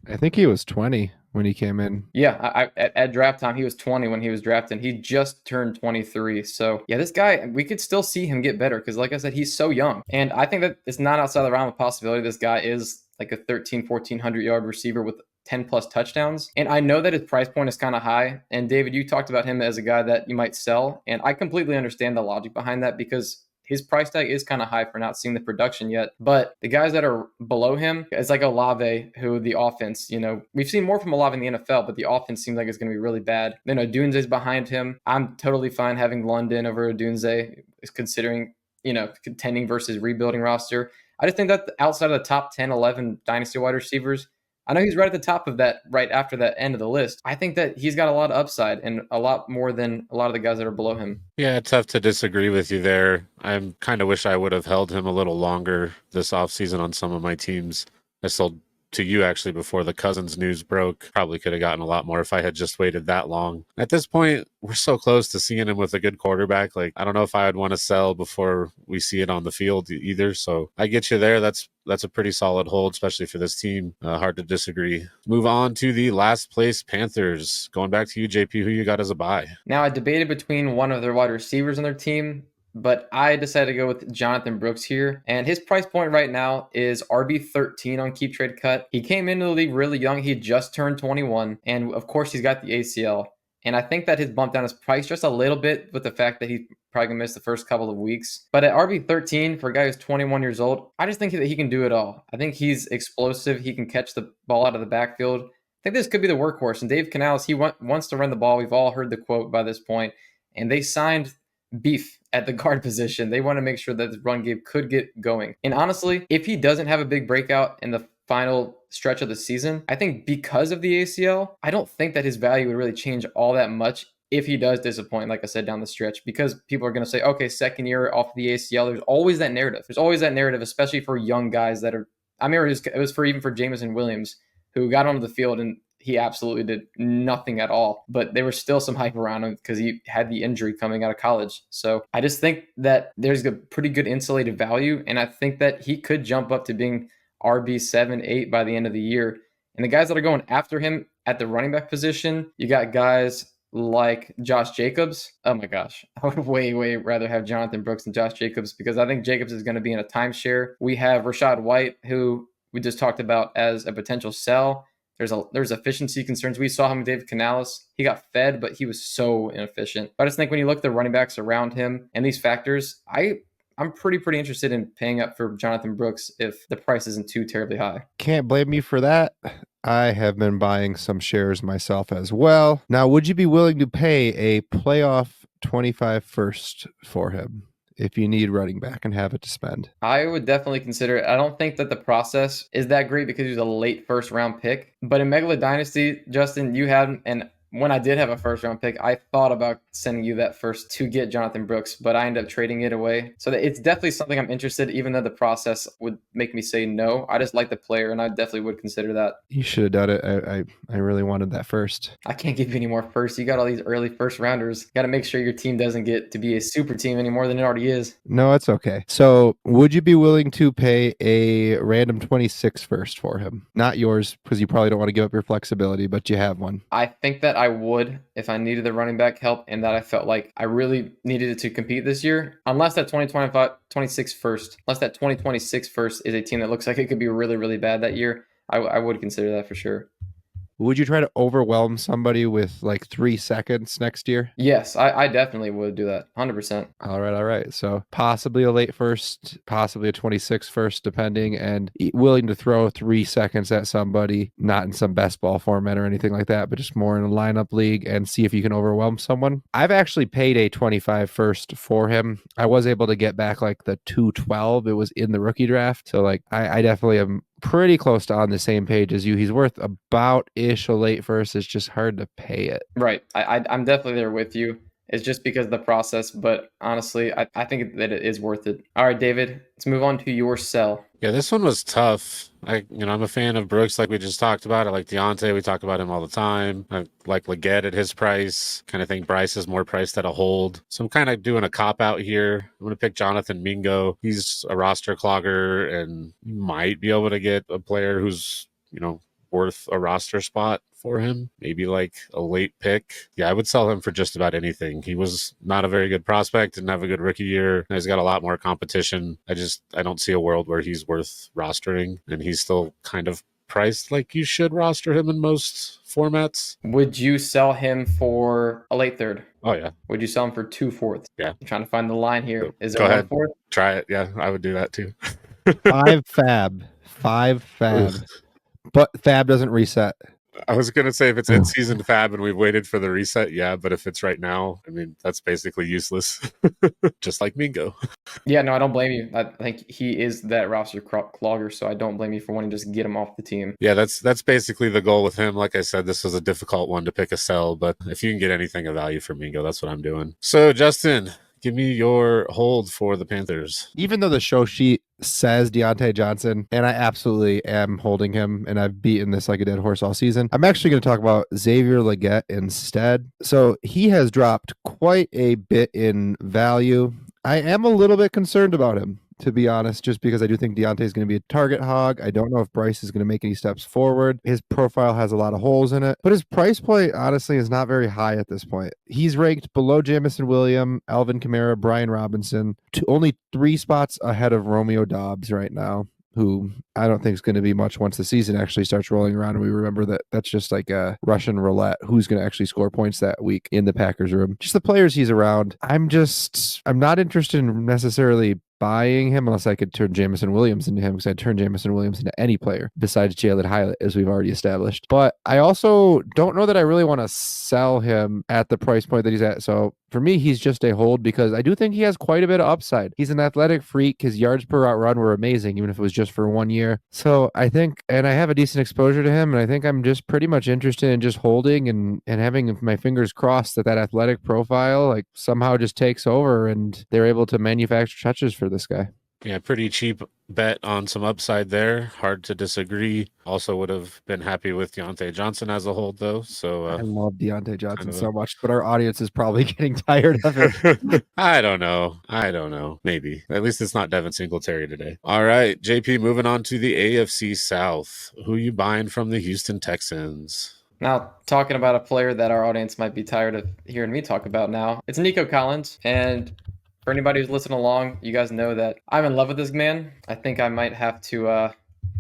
I think he was 20 when he came in. Yeah, at draft time, he was 20 when he was drafted. He just turned 23. So, yeah, this guy, we could still see him get better because, like I said, he's so young. And I think that it's not outside the realm of possibility this guy is like a 1,100 yard receiver with 10 plus touchdowns. And I know that his price point is kind of high. And David, you talked about him as a guy that you might sell. And I completely understand the logic behind that because his price tag is kind of high for not seeing the production yet. But the guys that are below him, it's like Olave, who the offense, we've seen more from Olave in the NFL, but the offense seems like it's going to be really bad. Then Odunze's behind him. I'm totally fine having London over Odunze, considering, contending versus rebuilding roster. I just think that outside of the top 10, 11 dynasty wide receivers, I know he's right at the top of that, right after that end of the list. I think that he's got a lot of upside and a lot more than a lot of the guys that are below him. Yeah, tough to disagree with you there. I kind of wish I would have held him a little longer this offseason on some of my teams. I sold to you actually before the Cousins news broke. Probably could have gotten a lot more if I had just waited that long. At this point, we're so close to seeing him with a good quarterback. Like, I don't know if I would want to sell before we see it on the field either. So I get you there. That's a pretty solid hold, especially for this team. Hard to disagree. Move on to the last place Panthers. Going back to you, JP, who you got as a buy? Now, I debated between one of their wide receivers on their team, but I decided to go with Jonathan Brooks here. And his price point right now is RB13 on Keep Trade Cut. He came into the league really young. He just turned 21. And of course, he's got the ACL. And I think that his bumped down his price just a little bit with the fact that he's probably going to miss the first couple of weeks. But at RB13, for a guy who's 21 years old, I just think that he can do it all. I think he's explosive. He can catch the ball out of the backfield. I think this could be the workhorse. And Dave Canales, he wants to run the ball. We've all heard the quote by this point. And they signed beef at the guard position. They want to make sure that the run game could get going. And honestly, if he doesn't have a big breakout in the final stretch of the season, I think because of the ACL, I don't think that his value would really change all that much if he does disappoint, like I said, down the stretch, because people are going to say, okay, second year off the ACL, there's always that narrative. There's always that narrative, especially for young guys that are, I remember it was even for Jameson Williams, who got onto the field and he absolutely did nothing at all, but there was still some hype around him because he had the injury coming out of college. So I just think that there's a pretty good insulated value. And I think that he could jump up to being RB7, 8 by the end of the year. And the guys that are going after him at the running back position, you got guys like Josh Jacobs. Oh my gosh. I would way rather have Jonathan Brooks than Josh Jacobs because I think Jacobs is going to be in a timeshare. We have Rachaad White, who we just talked about as a potential sell. There's efficiency concerns. We saw him with David Canales. He got fed, but he was so inefficient. But I just think when you look at the running backs around him and these factors, I'm pretty interested in paying up for Jonathan Brooks if the price isn't too terribly high. Can't blame me for that. I have been buying some shares myself as well. Now, would you be willing to pay a playoff 25 first for him if you need running back and have it to spend? I would definitely consider it. I don't think that the process is that great because he was a late first round pick. But in Megala Dynasty, Justin, you had, and when I did have a first round pick, I thought about sending you that first to get Jonathan Brooks, but I ended up trading it away. So it's definitely something I'm interested in, even though the process would make me say no. I just like the player, and I definitely would consider that. You should have done it. I really wanted that first. I can't give you any more first. You got all these early first rounders. Got to make sure your team doesn't get to be a super team any more than it already is. No, it's okay. So would you be willing to pay a random 26 first for him? Not yours, because you probably don't want to give up your flexibility, but you have one. I think that I would if I needed the running back help and that I felt like I really needed it to compete this year. Unless that 26 first is a team that looks like it could be really, really bad that year, I would consider that for sure. Would you try to overwhelm somebody with like 3 seconds next year? Yes, I definitely would do that. 100%. All right. So possibly a late first, possibly a 26 first, depending, and willing to throw 3 seconds at somebody, not in some best ball format or anything like that, but just more in a lineup league and see if you can overwhelm someone. I've actually paid a 25 first for him. I was able to get back like the 212. It was in the rookie draft. So like I definitely am pretty close to on the same page as you. He's worth about ish a late first. It's just hard to pay it. Right. I'm definitely there with you. It's just because of the process, but honestly, I think that it is worth it. All right, David, let's move on to your sell. Yeah, this one was tough. I'm a fan of Brooks, like we just talked about. I like Deontay. We talk about him all the time. I like Leggett at his price. Kind of think Bryce is more priced at a hold. So I'm kind of doing a cop out here. I'm going to pick Jonathan Mingo. He's a roster clogger, and you might be able to get a player who's, worth a roster spot for him, maybe like a late pick. Yeah, I would sell him for just about anything. He was not a very good prospect, didn't have a good rookie year. He's got a lot more competition. I don't see a world where he's worth rostering, and he's still kind of priced like you should roster him in most formats. Would you sell him for a late third? Oh yeah. Would you sell him for 2 fourths? Yeah. I'm trying to find the line here. Is there Go 1 ahead. fourth? Try it. Yeah, I would do that too. 5 fab. But fab doesn't reset. I was going to say if it's in-season fab and we've waited for the reset, yeah. But if it's right now, that's basically useless. Just like Mingo. Yeah, no, I don't blame you. I think he is that roster clogger, so I don't blame you for wanting to just get him off the team. Yeah, that's basically the goal with him. Like I said, this was a difficult one to pick a sell, but if you can get anything of value for Mingo, that's what I'm doing. So, Justin, give me your hold for the Panthers. Even though the show sheet says Deontay Johnson, and I absolutely am holding him, and I've beaten this like a dead horse all season, I'm actually going to talk about Xavier Leggett instead. So he has dropped quite a bit in value. I am a little bit concerned about him, to be honest, just because I do think Deontay is going to be a target hog. I don't know if Bryce is going to make any steps forward. His profile has a lot of holes in it, but his price point, honestly, is not very high at this point. He's ranked below Jamison Williams, Alvin Kamara, Brian Robinson, to only 3 spots ahead of Romeo Doubs right now, who I don't think is going to be much once the season actually starts rolling around. And we remember that that's just like a Russian roulette. Who's going to actually score points that week in the Packers room? Just the players he's around. I'm not interested in necessarily buying him unless I could turn Jamison Williams into him, because I'd turn Jamison Williams into any player besides Jalen Hyatt, as we've already established. But I also don't know that I really want to sell him at the price point that he's at. So for me, he's just a hold because I do think he has quite a bit of upside. He's an athletic freak. His yards per route run were amazing, even if it was just for 1 year. So I think, and I have a decent exposure to him, and I think I'm just pretty much interested in just holding and having my fingers crossed that athletic profile like somehow just takes over and they're able to manufacture touches for this guy. Yeah, pretty cheap bet on some upside there. Hard to disagree. Also would have been happy with Deontay Johnson as a hold, though. So I love Deontay Johnson so much, but our audience is probably getting tired of it. I don't know. Maybe. At least it's not Devin Singletary today. All right, JP, moving on to the AFC South. Who you buying from the Houston Texans? Now, talking about a player that our audience might be tired of hearing me talk about now, it's Nico Collins. And for anybody who's listening along, you guys know that I'm in love with this man. I think I might have to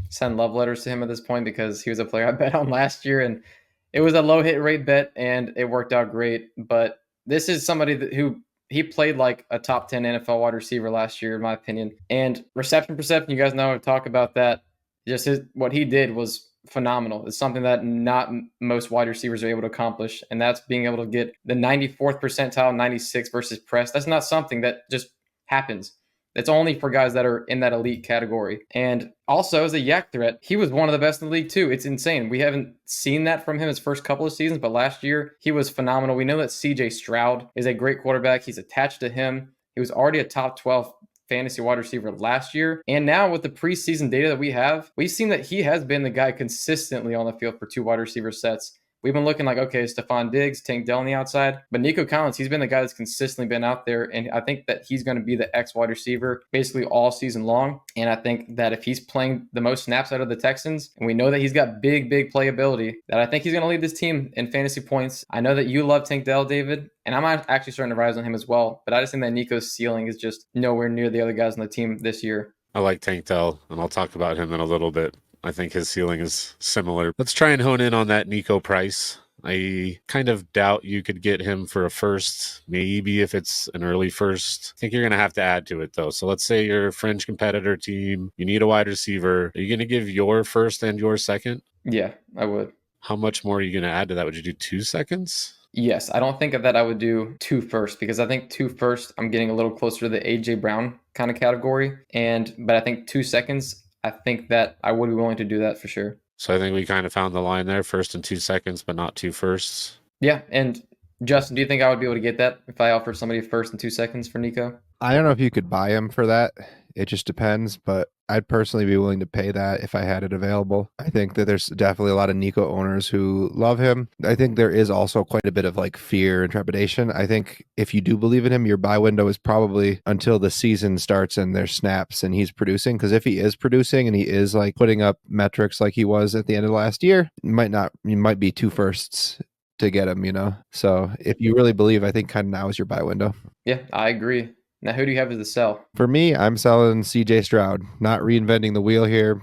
send love letters to him at this point because he was a player I bet on last year, and it was a low hit rate bet, and it worked out great. But this is somebody who he played like a top 10 NFL wide receiver last year, in my opinion. And reception perception, you guys know I talk about that. Just what he did was phenomenal. It's something that not most wide receivers are able to accomplish, and that's being able to get the 94th percentile, 96 versus press. That's not something that just happens. It's only for guys that are in that elite category. And also, as a yak threat, he was one of the best in the league too. It's insane. We haven't seen that from him his first couple of seasons, but last year he was phenomenal. We know that CJ Stroud is a great quarterback. He's attached to him. He was already a top 12 fantasy wide receiver last year. And now with the preseason data that we have, we've seen that he has been the guy consistently on the field for 2 wide receiver sets. We've been looking like, okay, Stephon Diggs, Tank Dell on the outside. But Nico Collins, he's been the guy that's consistently been out there. And I think that he's going to be the X wide receiver basically all season long. And I think that if he's playing the most snaps out of the Texans, and we know that he's got big playability, that I think he's going to lead this team in fantasy points. I know that you love Tank Dell, David, and I'm actually starting to rise on him as well. But I just think that Nico's ceiling is just nowhere near the other guys on the team this year. I like Tank Dell, and I'll talk about him in a little bit. I think his ceiling is similar. Let's try and hone in on that Nico price. I kind of doubt you could get him for a first, maybe if it's an early first. I think you're going to have to add to it, though. So let's say you're a fringe competitor team. You need a wide receiver. Are you going to give your first and your second? Yeah, I would. How much more are you going to add to that? Would you do 2 seconds? Yes, I don't think that I would do 2 first, because I think 2 first, I'm getting a little closer to the AJ Brown kind of category. But I think 2 seconds, I think that I would be willing to do that for sure. So I think we kind of found the line there, first and 2 seconds, but not 2 firsts. Yeah. And Justin, do you think I would be able to get that if I offered somebody first and 2 seconds for Nico? I don't know if you could buy him for that. It just depends, but I'd personally be willing to pay that if I had it available. I think that there's definitely a lot of Nico owners who love him. I think there is also quite a bit of like fear and trepidation. I think if you do believe in him, your buy window is probably until the season starts and there's snaps and he's producing. Because if he is producing and he is like putting up metrics like he was at the end of last year, you might be 2 firsts to get him, you know? So if you really believe, I think kind of now is your buy window. Yeah, I agree. Now, who do you have as the sell? For me, I'm selling CJ Stroud, not reinventing the wheel here.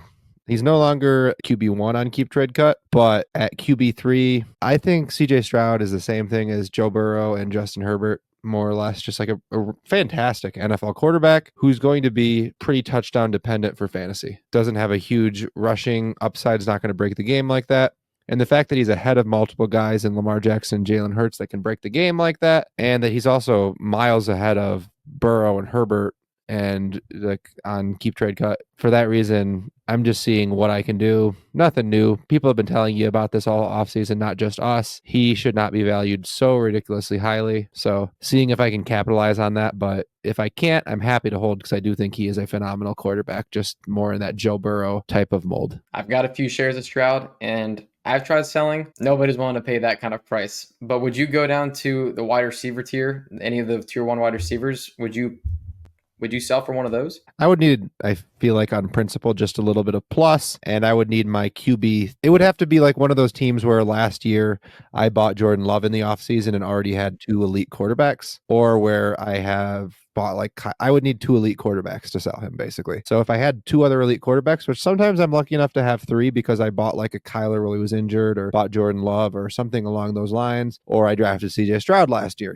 He's no longer QB1 on Keep Trade Cut, but at QB3, I think CJ Stroud is the same thing as Joe Burrow and Justin Herbert, more or less, just like a fantastic NFL quarterback who's going to be pretty touchdown dependent for fantasy. Doesn't have a huge rushing upside, is not going to break the game like that. And the fact that he's ahead of multiple guys in Lamar Jackson, Jalen Hurts that can break the game like that, and that he's also miles ahead of Burrow and Herbert and like on Keep Trade Cut. For that reason, I'm just seeing what I can do. Nothing new. People have been telling you about this all offseason, not just us. He should not be valued so ridiculously highly. So seeing if I can capitalize on that. But if I can't, I'm happy to hold because I do think he is a phenomenal quarterback, just more in that Joe Burrow type of mold. I've got a few shares of Stroud and I've tried selling. Nobody's willing to pay that kind of price. But would you go down to the wide receiver tier, any of the tier 1 wide receivers? Would you sell for one of those? I would need, I feel like on principle, just a little bit of plus, and I would need my QB. It would have to be like one of those teams where last year I bought Jordan Love in the offseason and already had 2 elite quarterbacks, or where I have bought like, I would need 2 elite quarterbacks to sell him basically. So if I had 2 other elite quarterbacks, which sometimes I'm lucky enough to have 3 because I bought like a Kyler while he was injured, or bought Jordan Love or something along those lines, or I drafted CJ Stroud last year,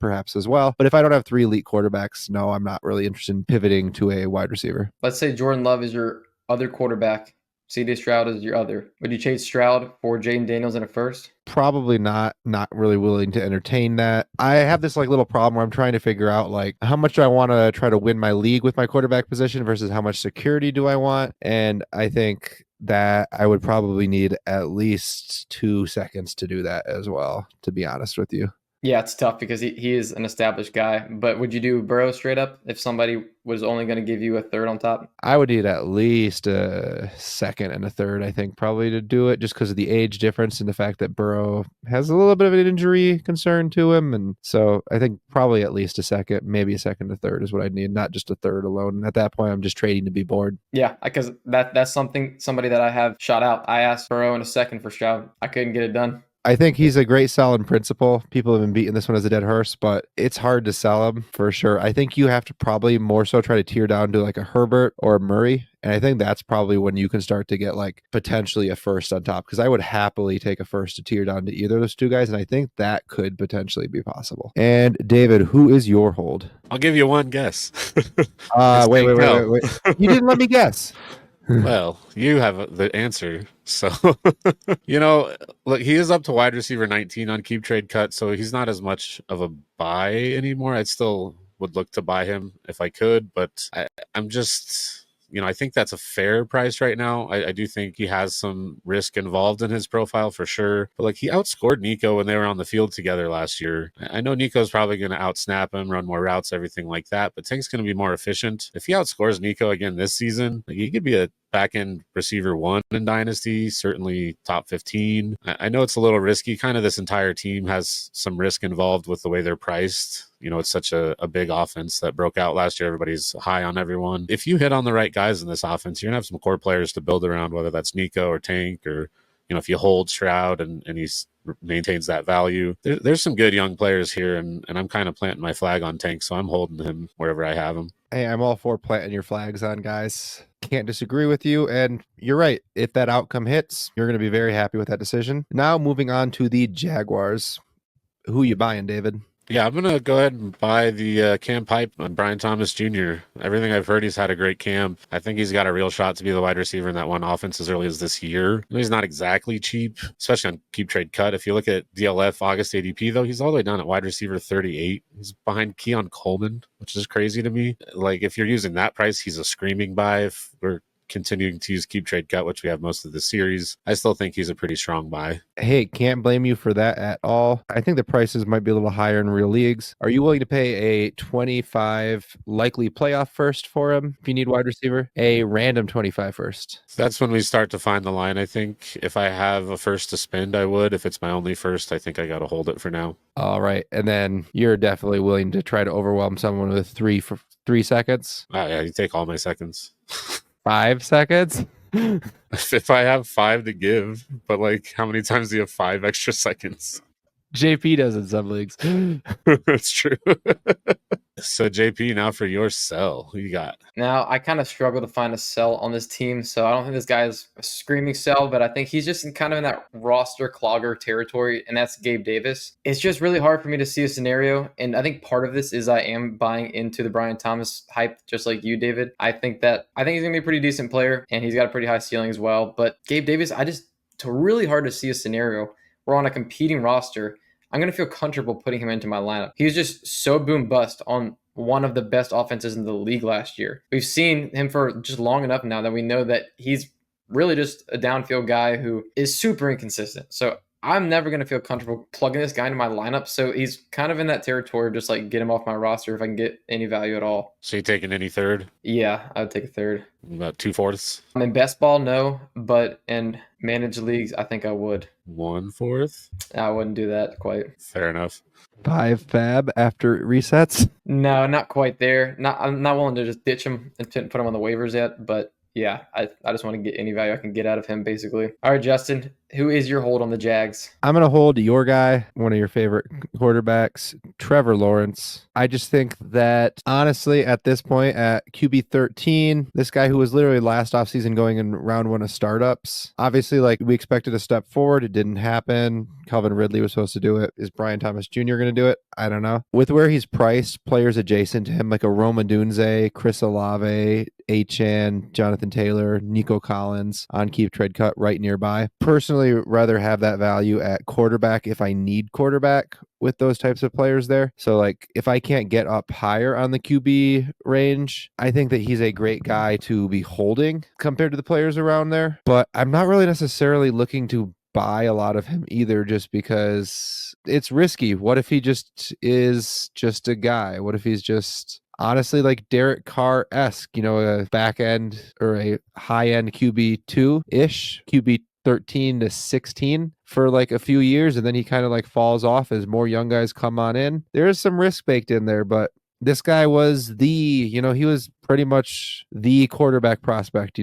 perhaps as well. But if I don't have 3 elite quarterbacks, no, I'm not really interested in pivoting to a wide receiver. Let's say Jordan Love is your other quarterback. CJ Stroud is your other. Would you trade Stroud for Jaden Daniels in a first? Probably not really willing to entertain that. I have this like little problem where I'm trying to figure out like how much do I want to try to win my league with my quarterback position versus how much security do I want. And I think that I would probably need at least 2 seconds to do that as well, to be honest with you. Yeah, it's tough because he is an established guy. But would you do Burrow straight up if somebody was only going to give you a third on top? I would need at least a second and a third, I think, probably to do it, just because of the age difference and the fact that Burrow has a little bit of an injury concern to him. And so I think probably at least a second, maybe a second to third is what I'd need, not just a third alone. And at that point, I'm just trading to be bored. Yeah, because that's somebody that I have shot out. I asked Burrow in a second for Stroud. I couldn't get it done. I think he's a great sell in principle. People have been beating this one as a dead horse, but it's hard to sell him for sure. I think you have to probably more so try to tear down to like a Herbert or a Murray. And I think that's probably when you can start to get like potentially a first on top, because I would happily take a first to tear down to either of those 2 guys. And I think that could potentially be possible. And David, who is your hold? I'll give you one guess. Wait. You didn't let me guess. Well, you have the answer. So, look, he is up to wide receiver 19 on Keep Trade Cut, so he's not as much of a buy anymore. I'd still would look to buy him if I could, but I'm just. I think that's a fair price right now. I do think he has some risk involved in his profile for sure. But like he outscored Nico when they were on the field together last year. I know Nico's probably going to outsnap him, run more routes, everything like that. But Tank's going to be more efficient. If he outscores Nico again this season, like, he could be a back end receiver 1 in Dynasty, certainly top 15. I know it's a little risky. Kind of this entire team has some risk involved with the way they're priced. It's such a big offense that broke out last year. Everybody's high on everyone. If you hit on the right guys in this offense, you're going to have some core players to build around, whether that's Nico or Tank, or, if you hold Stroud and he maintains that value. There's some good young players here, and I'm kind of planting my flag on Tank, so I'm holding him wherever I have him. Hey, I'm all for planting your flags on, guys. Can't disagree with you. And you're right. If that outcome hits, you're going to be very happy with that decision. Now, moving on to the Jaguars. Who you buying, David? Yeah, I'm going to go ahead and buy the Cam Pipe on Brian Thomas Jr. Everything I've heard, he's had a great camp. I think he's got a real shot to be the wide receiver in that one offense as early as this year. He's not exactly cheap, especially on Keep Trade Cut. If you look at DLF August ADP, though, he's all the way down at wide receiver 38. He's behind Keon Coleman, which is crazy to me. Like, if you're using that price, he's a screaming buy. If we're continuing to use Keep Trade Cut, which we have most of the series, I still think he's a pretty strong buy. Hey, can't blame you for that at all. I think the prices might be a little higher in real leagues. Are you willing to pay a 25 likely playoff first for him if you need wide receiver? A random 25 first. That's when we start to find the line, I think. If I have a first to spend, I would. If it's my only first, I think I got to hold it for now. All right. And then you're definitely willing to try to overwhelm someone with 3 seconds? Oh, yeah, you take all my seconds. 5 seconds? If I have 5 to give, but like, how many times do you have 5 extra seconds? JP does in some leagues. That's true. So JP, now for your sell, who you got? Now, I kind of struggle to find a sell on this team, so I don't think this guy is a screaming sell, but I think he's just kind of in that roster clogger territory, and that's Gabe Davis. It's just really hard for me to see a scenario, and I think part of this is I am buying into the Brian Thomas hype, just like you, David. I think he's going to be a pretty decent player, and he's got a pretty high ceiling as well, but Gabe Davis, it's really hard to see a scenario where on a competing roster, I'm going to feel comfortable putting him into my lineup. He was just so boom bust on one of the best offenses in the league last year. We've seen him for just long enough now that we know that he's really just a downfield guy who is super inconsistent. So I'm never going to feel comfortable plugging this guy into my lineup. So he's kind of in that territory of just like get him off my roster if I can get any value at all. So you taking any third? Yeah, I would take a third. About 2/4? In best ball, no, but in managed leagues, I think I would. 1/4? I wouldn't do that quite. Fair enough. 5 fab after it resets? No, not quite there. I'm not willing to just ditch him and put him on the waivers yet, but yeah, I just want to get any value I can get out of him, basically. All right, Justin, who is your hold on the Jags? I'm going to hold your guy, one of your favorite quarterbacks, Trevor Lawrence. I just think that, honestly, at this point, at QB 13, this guy who was literally last offseason going in round 1 of startups, obviously, like, we expected a step forward. It didn't happen. Calvin Ridley was supposed to do it. Is Brian Thomas Jr. going to do it? I don't know. With where he's priced, players adjacent to him, like a Roma Dunze, Chris Olave, Achan, Jonathan Taylor, Nico Collins on Keep Trade Cut right nearby. Personally, rather have that value at quarterback if I need quarterback with those types of players there. So like if I can't get up higher on the QB range, I think that he's a great guy to be holding compared to the players around there. But I'm not really necessarily looking to buy a lot of him either, just because it's risky. What if he just is just a guy? What if he's just honestly like Derek Carr-esque, a back end or a high end QB2-ish, QB 13 to 16 for like a few years, and then he kind of like falls off as more young guys come on in. There is some risk baked in there, but this guy was he was pretty much the quarterback prospect.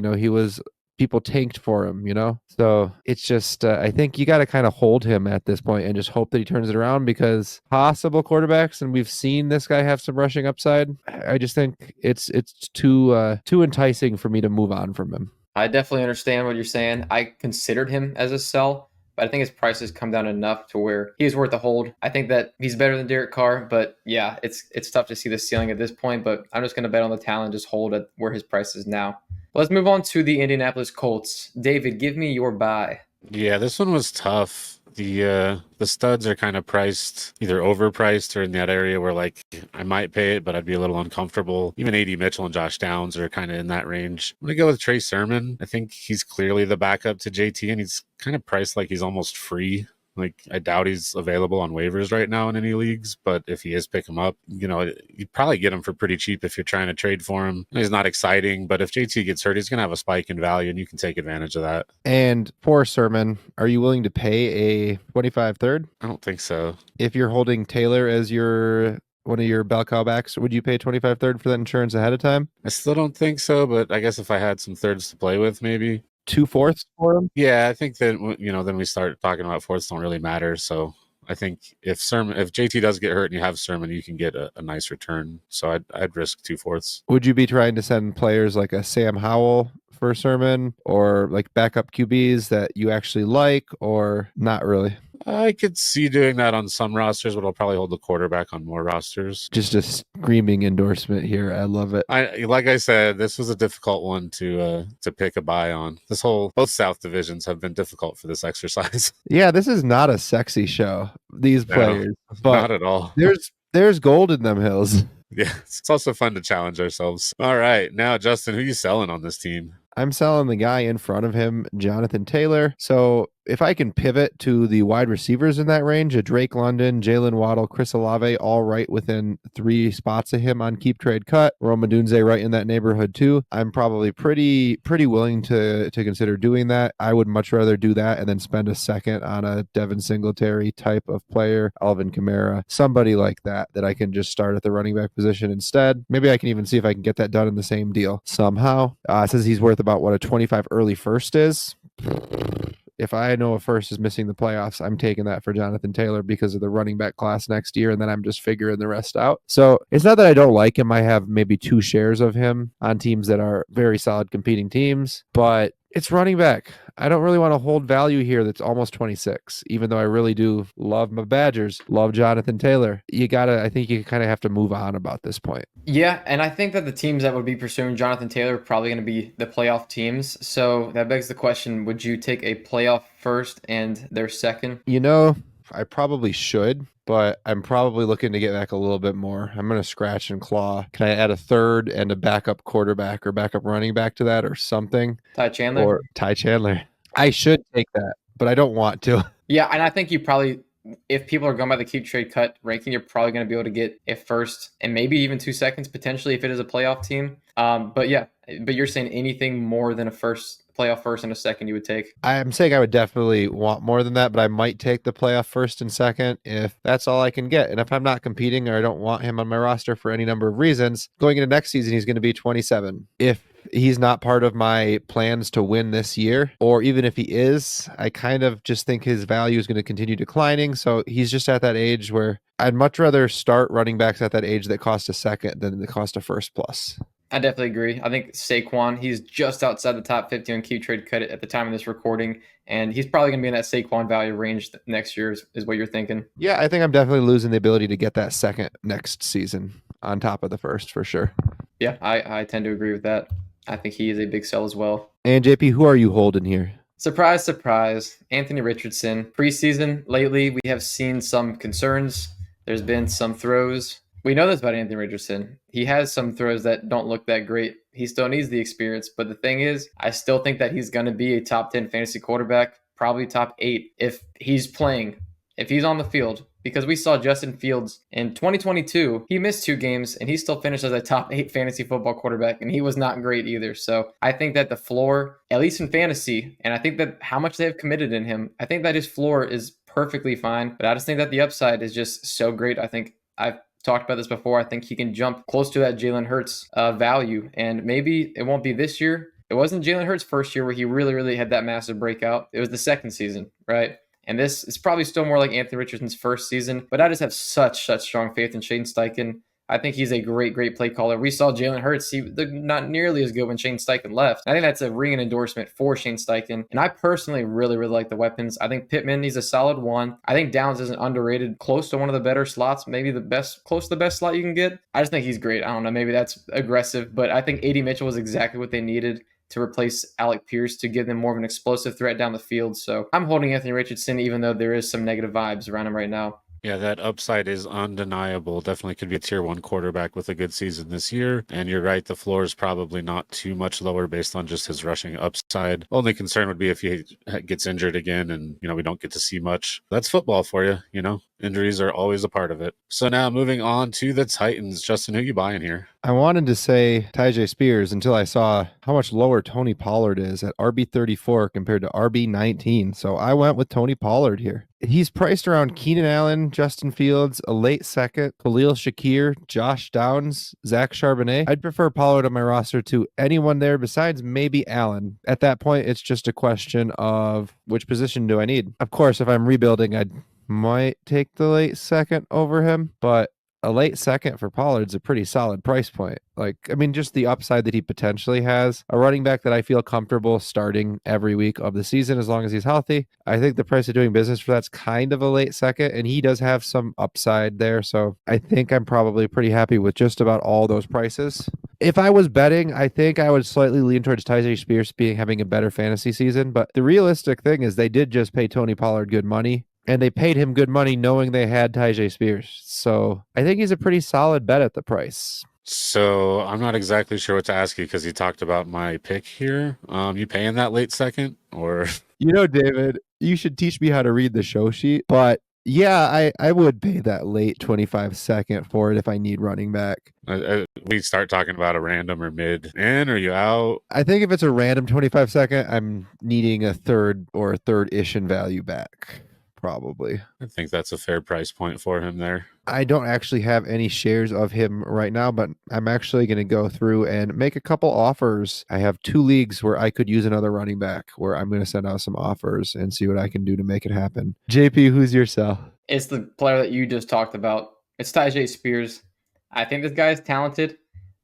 People tanked for him, So it's just, I think you got to kind of hold him at this point and just hope that he turns it around, because possible quarterbacks, and we've seen this guy have some rushing upside. I just think it's too enticing for me to move on from him. I definitely understand what you're saying. I considered him as a sell, but I think his price has come down enough to where he is worth a hold. I think that he's better than Derek Carr, but yeah, it's tough to see the ceiling at this point, but I'm just going to bet on the talent, just hold at where his price is now. Let's move on to the Indianapolis Colts. David, give me your buy. Yeah, this one was tough. The studs are kind of priced either overpriced or in that area where like I might pay it, but I'd be a little uncomfortable. Even AD Mitchell and Josh Downs are kind of in that range. I'm gonna go with Trey Sermon. I think he's clearly the backup to JT, and he's kind of priced like he's almost free. Like, I doubt he's available on waivers right now in any leagues, but if he is, pick him up. You'd probably get him for pretty cheap if you're trying to trade for him. He's not exciting, but if JT gets hurt, he's going to have a spike in value, and you can take advantage of that. And for Sermon, are you willing to pay a 25 third? I don't think so. If you're holding Taylor as one of your bell cow backs, would you pay 25 third for that insurance ahead of time? I still don't think so, but I guess if I had some thirds to play with, maybe. 2/4 for him? Yeah, I think that, then we start talking about fourths don't really matter. So I think if JT does get hurt and you have Sermon, you can get a nice return. So I'd risk 2/4. Would you be trying to send players like a Sam Howell for Sermon, or like backup QBs that you actually like, or not really? I could see doing that on some rosters, but I'll probably hold the quarterback on more rosters. Just a screaming endorsement here. I love it. Like I said, this was a difficult one to pick a buy on. Both South divisions have been difficult for this exercise. Yeah, this is not a sexy show, these players, but not at all. There's gold in them hills. Yeah, it's also fun to challenge ourselves. All right, now Justin, who are you selling on this team? I'm selling the guy in front of him, Jonathan Taylor. So if I can pivot to the wide receivers in that range, a Drake London, Jalen Waddle, Chris Olave, all right within 3 spots of him on keep trade cut. Rome Odunze right in that neighborhood too. I'm probably pretty willing to consider doing that. I would much rather do that and then spend a second on a Devin Singletary type of player, Alvin Kamara, somebody like that I can just start at the running back position instead. Maybe I can even see if I can get that done in the same deal somehow. It says he's worth about what a 25 early first is. If I know a first is missing the playoffs, I'm taking that for Jonathan Taylor because of the running back class next year, and then I'm just figuring the rest out. So it's not that I don't like him. I have maybe 2 shares of him on teams that are very solid competing teams, but it's running back. I don't really want to hold value here that's almost 26, even though I really do love my Badgers, love Jonathan Taylor. I think you kind of have to move on about this point. Yeah, and I think that the teams that would be pursuing Jonathan Taylor are probably going to be the playoff teams. So that begs the question, would you take a playoff first and their second? I probably should, but I'm probably looking to get back a little bit more. I'm going to scratch and claw. Can I add a third and a backup quarterback or backup running back to that or something? Ty Chandler? Or Ty Chandler. I should take that, but I don't want to. Yeah, and I think you probably, if people are going by the keep trade cut ranking, you're probably going to be able to get a first and maybe even 2 seconds potentially if it is a playoff team. But you're saying anything more than a playoff first and a second you would take? I'm saying I would definitely want more than that, but I might take the playoff first and second if that's all I can get. And if I'm not competing or I don't want him on my roster for any number of reasons, going into next season, he's going to be 27. If he's not part of my plans to win this year, or even if he is, I kind of just think his value is going to continue declining. So he's just at that age where I'd much rather start running backs at that age that cost a second than they cost a first plus. I definitely agree. I think Saquon, he's just outside the top 50 on keep trade cut at the time of this recording, and he's probably going to be in that Saquon value range next year is what you're thinking. Yeah, I think I'm definitely losing the ability to get that second next season on top of the first for sure. Yeah, I tend to agree with that. I think he is a big sell as well. And JP, who are you holding here? Surprise, surprise. Anthony Richardson. Preseason, lately, we have seen some concerns. There's been some throws. We know this about Anthony Richardson. He has some throws that don't look that great. He still needs the experience. But the thing is, I still think that he's going to be a top 10 fantasy quarterback, probably top 8 if he's playing, if he's on the field. Because we saw Justin Fields in 2022, he missed 2 games and he still finished as a top 8 fantasy football quarterback, and he was not great either. So I think that the floor, at least in fantasy, and I think that how much they have committed in him, I think that his floor is perfectly fine. But I just think that the upside is just so great. I think I've talked about this before. I think he can jump close to that Jalen Hurts value, and maybe it won't be this year. It wasn't Jalen Hurts' first year where he really had that massive breakout. It was the second season, right? And this is probably still more like Anthony Richardson's first season, but I just have such strong faith in Shane Steichen. I think he's a great play caller. We saw Jalen Hurts, he not nearly as good when Shane Steichen left. I think that's a ringing endorsement for Shane Steichen. And I personally really like the weapons. I think Pittman, he's a solid one. I think Downs is an underrated, close to one of the better slots, maybe close to the best slot you can get. I just think he's great. I don't know, maybe that's aggressive, but I think AD Mitchell was exactly what they needed. to replace Alec Pierce to give them more of an explosive threat down the field. So I'm holding Anthony Richardson, even though there is some negative vibes around him right now. Yeah, that upside is undeniable. Definitely could be a tier 1 quarterback with a good season this year. And you're right, the floor is probably not too much lower based on just his rushing upside. Only concern would be if he gets injured again and, we don't get to see much. That's football for you, Injuries are always a part of it. So now moving on to the Titans. Justin, who you buying here? I wanted to say Tyjae Spears until I saw how much lower Tony Pollard is at RB34 compared to RB19. So I went with Tony Pollard here. He's priced around Keenan Allen, Justin Fields, a late second, Khalil Shakir, Josh Downs, Zach Charbonnet. I'd prefer Pollard on my roster to anyone there besides maybe Allen. At that point, it's just a question of which position do I need. Of course, if I'm rebuilding, I might take the late second over him, but a late second for Pollard's a pretty solid price point. Just the upside that he potentially has. A running back that I feel comfortable starting every week of the season as long as he's healthy. I think the price of doing business for that's kind of a late second, and he does have some upside there. So I think I'm probably pretty happy with just about all those prices. If I was betting, I think I would slightly lean towards Tyjae Spears having a better fantasy season. But the realistic thing is they did just pay Tony Pollard good money. And they paid him good money knowing they had Tyjae Spears. So I think he's a pretty solid bet at the price. So I'm not exactly sure what to ask you because you talked about my pick here. You paying that late second or? David, you should teach me how to read the show sheet. But yeah, I would pay that late 25 second for it if I need running back. We start talking about a random or mid in, or you out? I think if it's a random 25 second, I'm needing a third or a third-ish in value back. Probably. I think that's a fair price point for him there. I don't actually have any shares of him right now, but I'm actually going to go through and make a couple offers. I have 2 leagues where I could use another running back where I'm going to send out some offers and see what I can do to make it happen. JP, who's your sell? It's the player that you just talked about. It's Tyjae Spears. I think this guy is talented,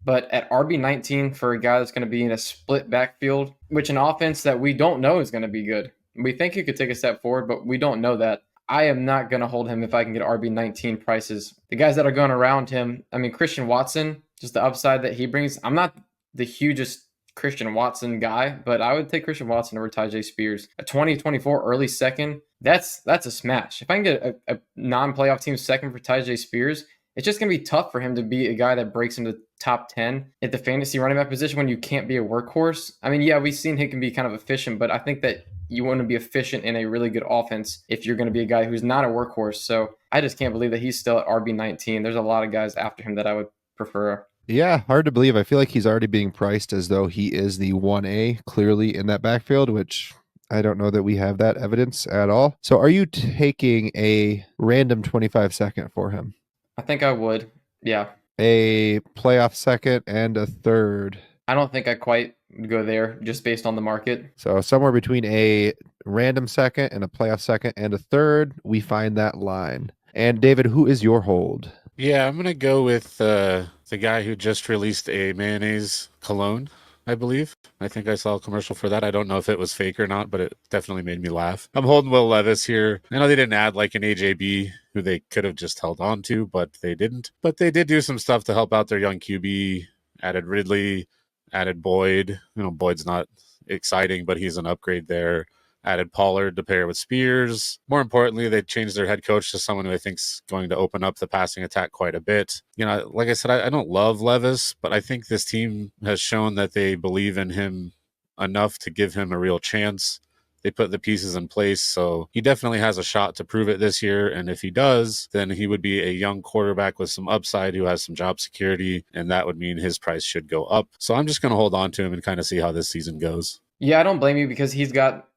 but at RB19 for a guy that's going to be in a split backfield, which an offense that we don't know is going to be good. We think he could take a step forward, but we don't know that. I am not going to hold him if I can get RB19 prices. The guys that are going around him, Christian Watson, just the upside that he brings. I'm not the hugest Christian Watson guy, but I would take Christian Watson over Tyjae Spears. A 2024 early second, that's a smash. If I can get a non-playoff team second for Tyjae Spears, it's just going to be tough for him to be a guy that breaks into top 10 at the fantasy running back position when you can't be a workhorse. We've seen he can be kind of efficient, but I think that you want to be efficient in a really good offense if you're going to be a guy who's not a workhorse. So I just can't believe that he's still at RB19. There's a lot of guys after him that I would prefer. Yeah, hard to believe. I feel like he's already being priced as though he is the 1A clearly in that backfield, which I don't know that we have that evidence at all. So are you taking a random 25 second for him? I think I would. Yeah. A playoff second and a third. I don't think I quite go there just based on the market. So somewhere between a random second and a playoff second and a third, we find that line. And David, who is your hold? Yeah, I'm going to go with the guy who just released a mayonnaise cologne, I believe. I think I saw a commercial for that. I don't know if it was fake or not, but it definitely made me laugh. I'm holding Will Levis here. I know they didn't add like an AJB who they could have just held on to, but they didn't. But they did do some stuff to help out their young QB. Added Ridley, added Boyd. Boyd's not exciting, but he's an upgrade there. Added Pollard to pair with Spears. More importantly, they changed their head coach to someone who I think's going to open up the passing attack quite a bit. Like I said, I don't love Levis, but I think this team has shown that they believe in him enough to give him a real chance. They put the pieces in place, so he definitely has a shot to prove it this year. And if he does, then he would be a young quarterback with some upside who has some job security, and that would mean his price should go up. So I'm just going to hold on to him and kind of see how this season goes. Yeah, I don't blame you because he's got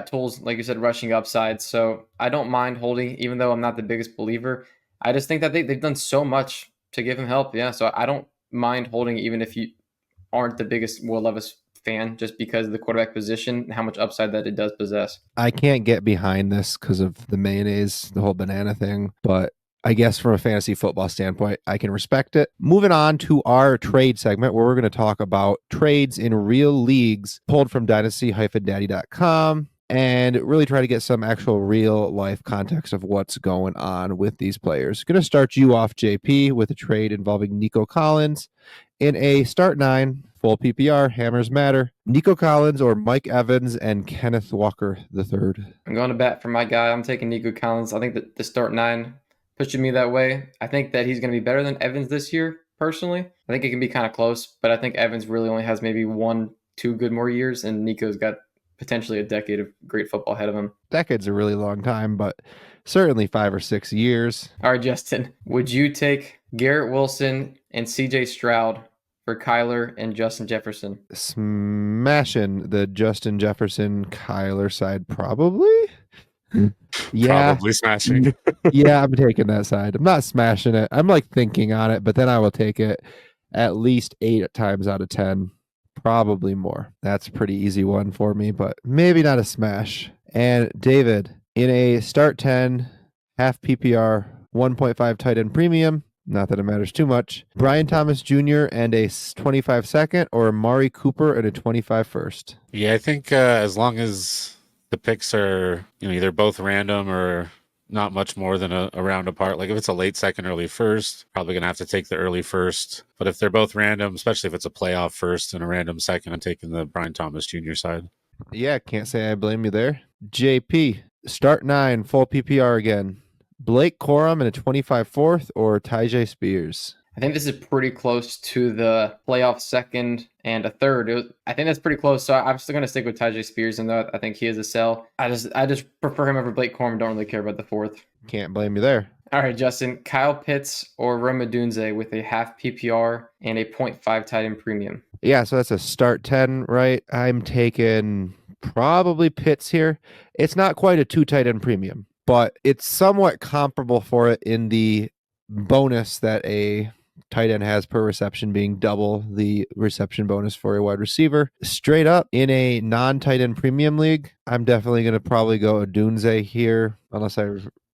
tools, like you said, rushing upside. So I don't mind holding, even though I'm not the biggest believer. I just think that they've done so much to give him help. Yeah, so I don't mind holding even if you aren't the biggest Will Levis fan, just because of the quarterback position and how much upside that it does possess. I can't get behind this because of the mayonnaise, the whole banana thing, but I guess from a fantasy football standpoint, I can respect it. Moving on to our trade segment where we're going to talk about trades in real leagues pulled from dynasty-daddy.com. and really try to get some actual real life context of what's going on with these players. Going to start you off, JP, with a trade involving Nico Collins. In a start 9, full PPR, hammers matter. Nico Collins or Mike Evans and Kenneth Walker III. I'm going to bat for my guy. I'm taking Nico Collins. I think that the start 9 pushing me that way. I think that he's going to be better than Evans this year, personally. I think it can be kind of close, but I think Evans really only has maybe 1-2 good more years, and Nico's got potentially a decade of great football ahead of him. Decade's a really long time, but certainly 5 or 6 years. All right, Justin, would you take Garrett Wilson and CJ Stroud for Kyler and Justin Jefferson? Smashing the Justin Jefferson Kyler side, probably. Yeah. Probably smashing. Yeah, I'm taking that side. I'm not smashing it. I'm like thinking on it, but then I will take it at least 8 times out of 10. Probably more. That's a pretty easy one for me, but maybe not a smash. And David, in a start 10, half PPR, 1.5 tight end premium, not that it matters too much, Brian Thomas Jr. and a 25 second or Amari Cooper and a 25 first. Yeah, I think as long as the picks are either both random or not much more than a round apart. Like if it's a late second, early first, probably going to have to take the early first. But if they're both random, especially if it's a playoff first and a random second, I'm taking the Brian Thomas Jr. side. Yeah, can't say I blame you there. JP, start 9, full PPR again. Blake Corum and a 25 fourth or Tyjae Spears? I think this is pretty close to the playoff second and a third. I think that's pretty close. So I'm still going to stick with Tyjae Spears, and I think he is a sell. I just prefer him over Blake Corum. Don't really care about the fourth. Can't blame you there. All right, Justin, Kyle Pitts or Rome Odunze with a half PPR and a 0.5 tight end premium. Yeah, so that's a start 10, right? I'm taking probably Pitts here. It's not quite a 2 tight end premium, but it's somewhat comparable for it in the bonus that a tight end has per reception, being double the reception bonus for a wide receiver. Straight up in a non-tight end premium league, I'm definitely going to probably go Odunze here, unless I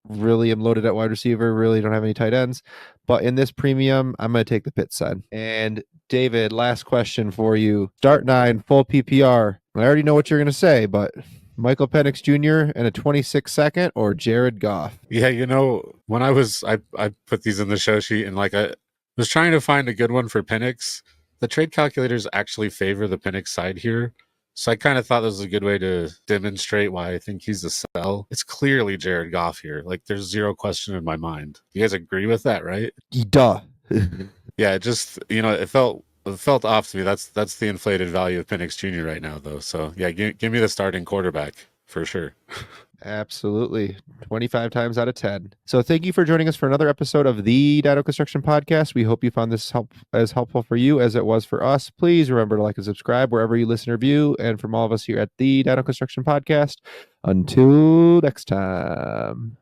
really am loaded at wide receiver, really don't have any tight ends. But in this premium, I'm going to take the Pitts side. And David, last question for you. Start 9, full PPR. I already know what you're going to say, but Michael Penix Jr. and a 26 second or Jared Goff? Yeah, when I put these in the show sheet and I was trying to find a good one for Penix. The trade calculators actually favor the Penix side here. So I kind of thought this was a good way to demonstrate why I think he's a sell. It's clearly Jared Goff here. There's zero question in my mind. You guys agree with that, right? Duh. Yeah, it just, it felt off to me. That's the inflated value of Penix Jr. right now, though. So yeah, give me the starting quarterback for sure. Absolutely. 25 times out of 10. So thank you for joining us for another episode of the Dino Construction Podcast. We hope you found this as helpful for you as it was for us. Please remember to like and subscribe wherever you listen or view. And from all of us here at the Dino Construction Podcast, until next time.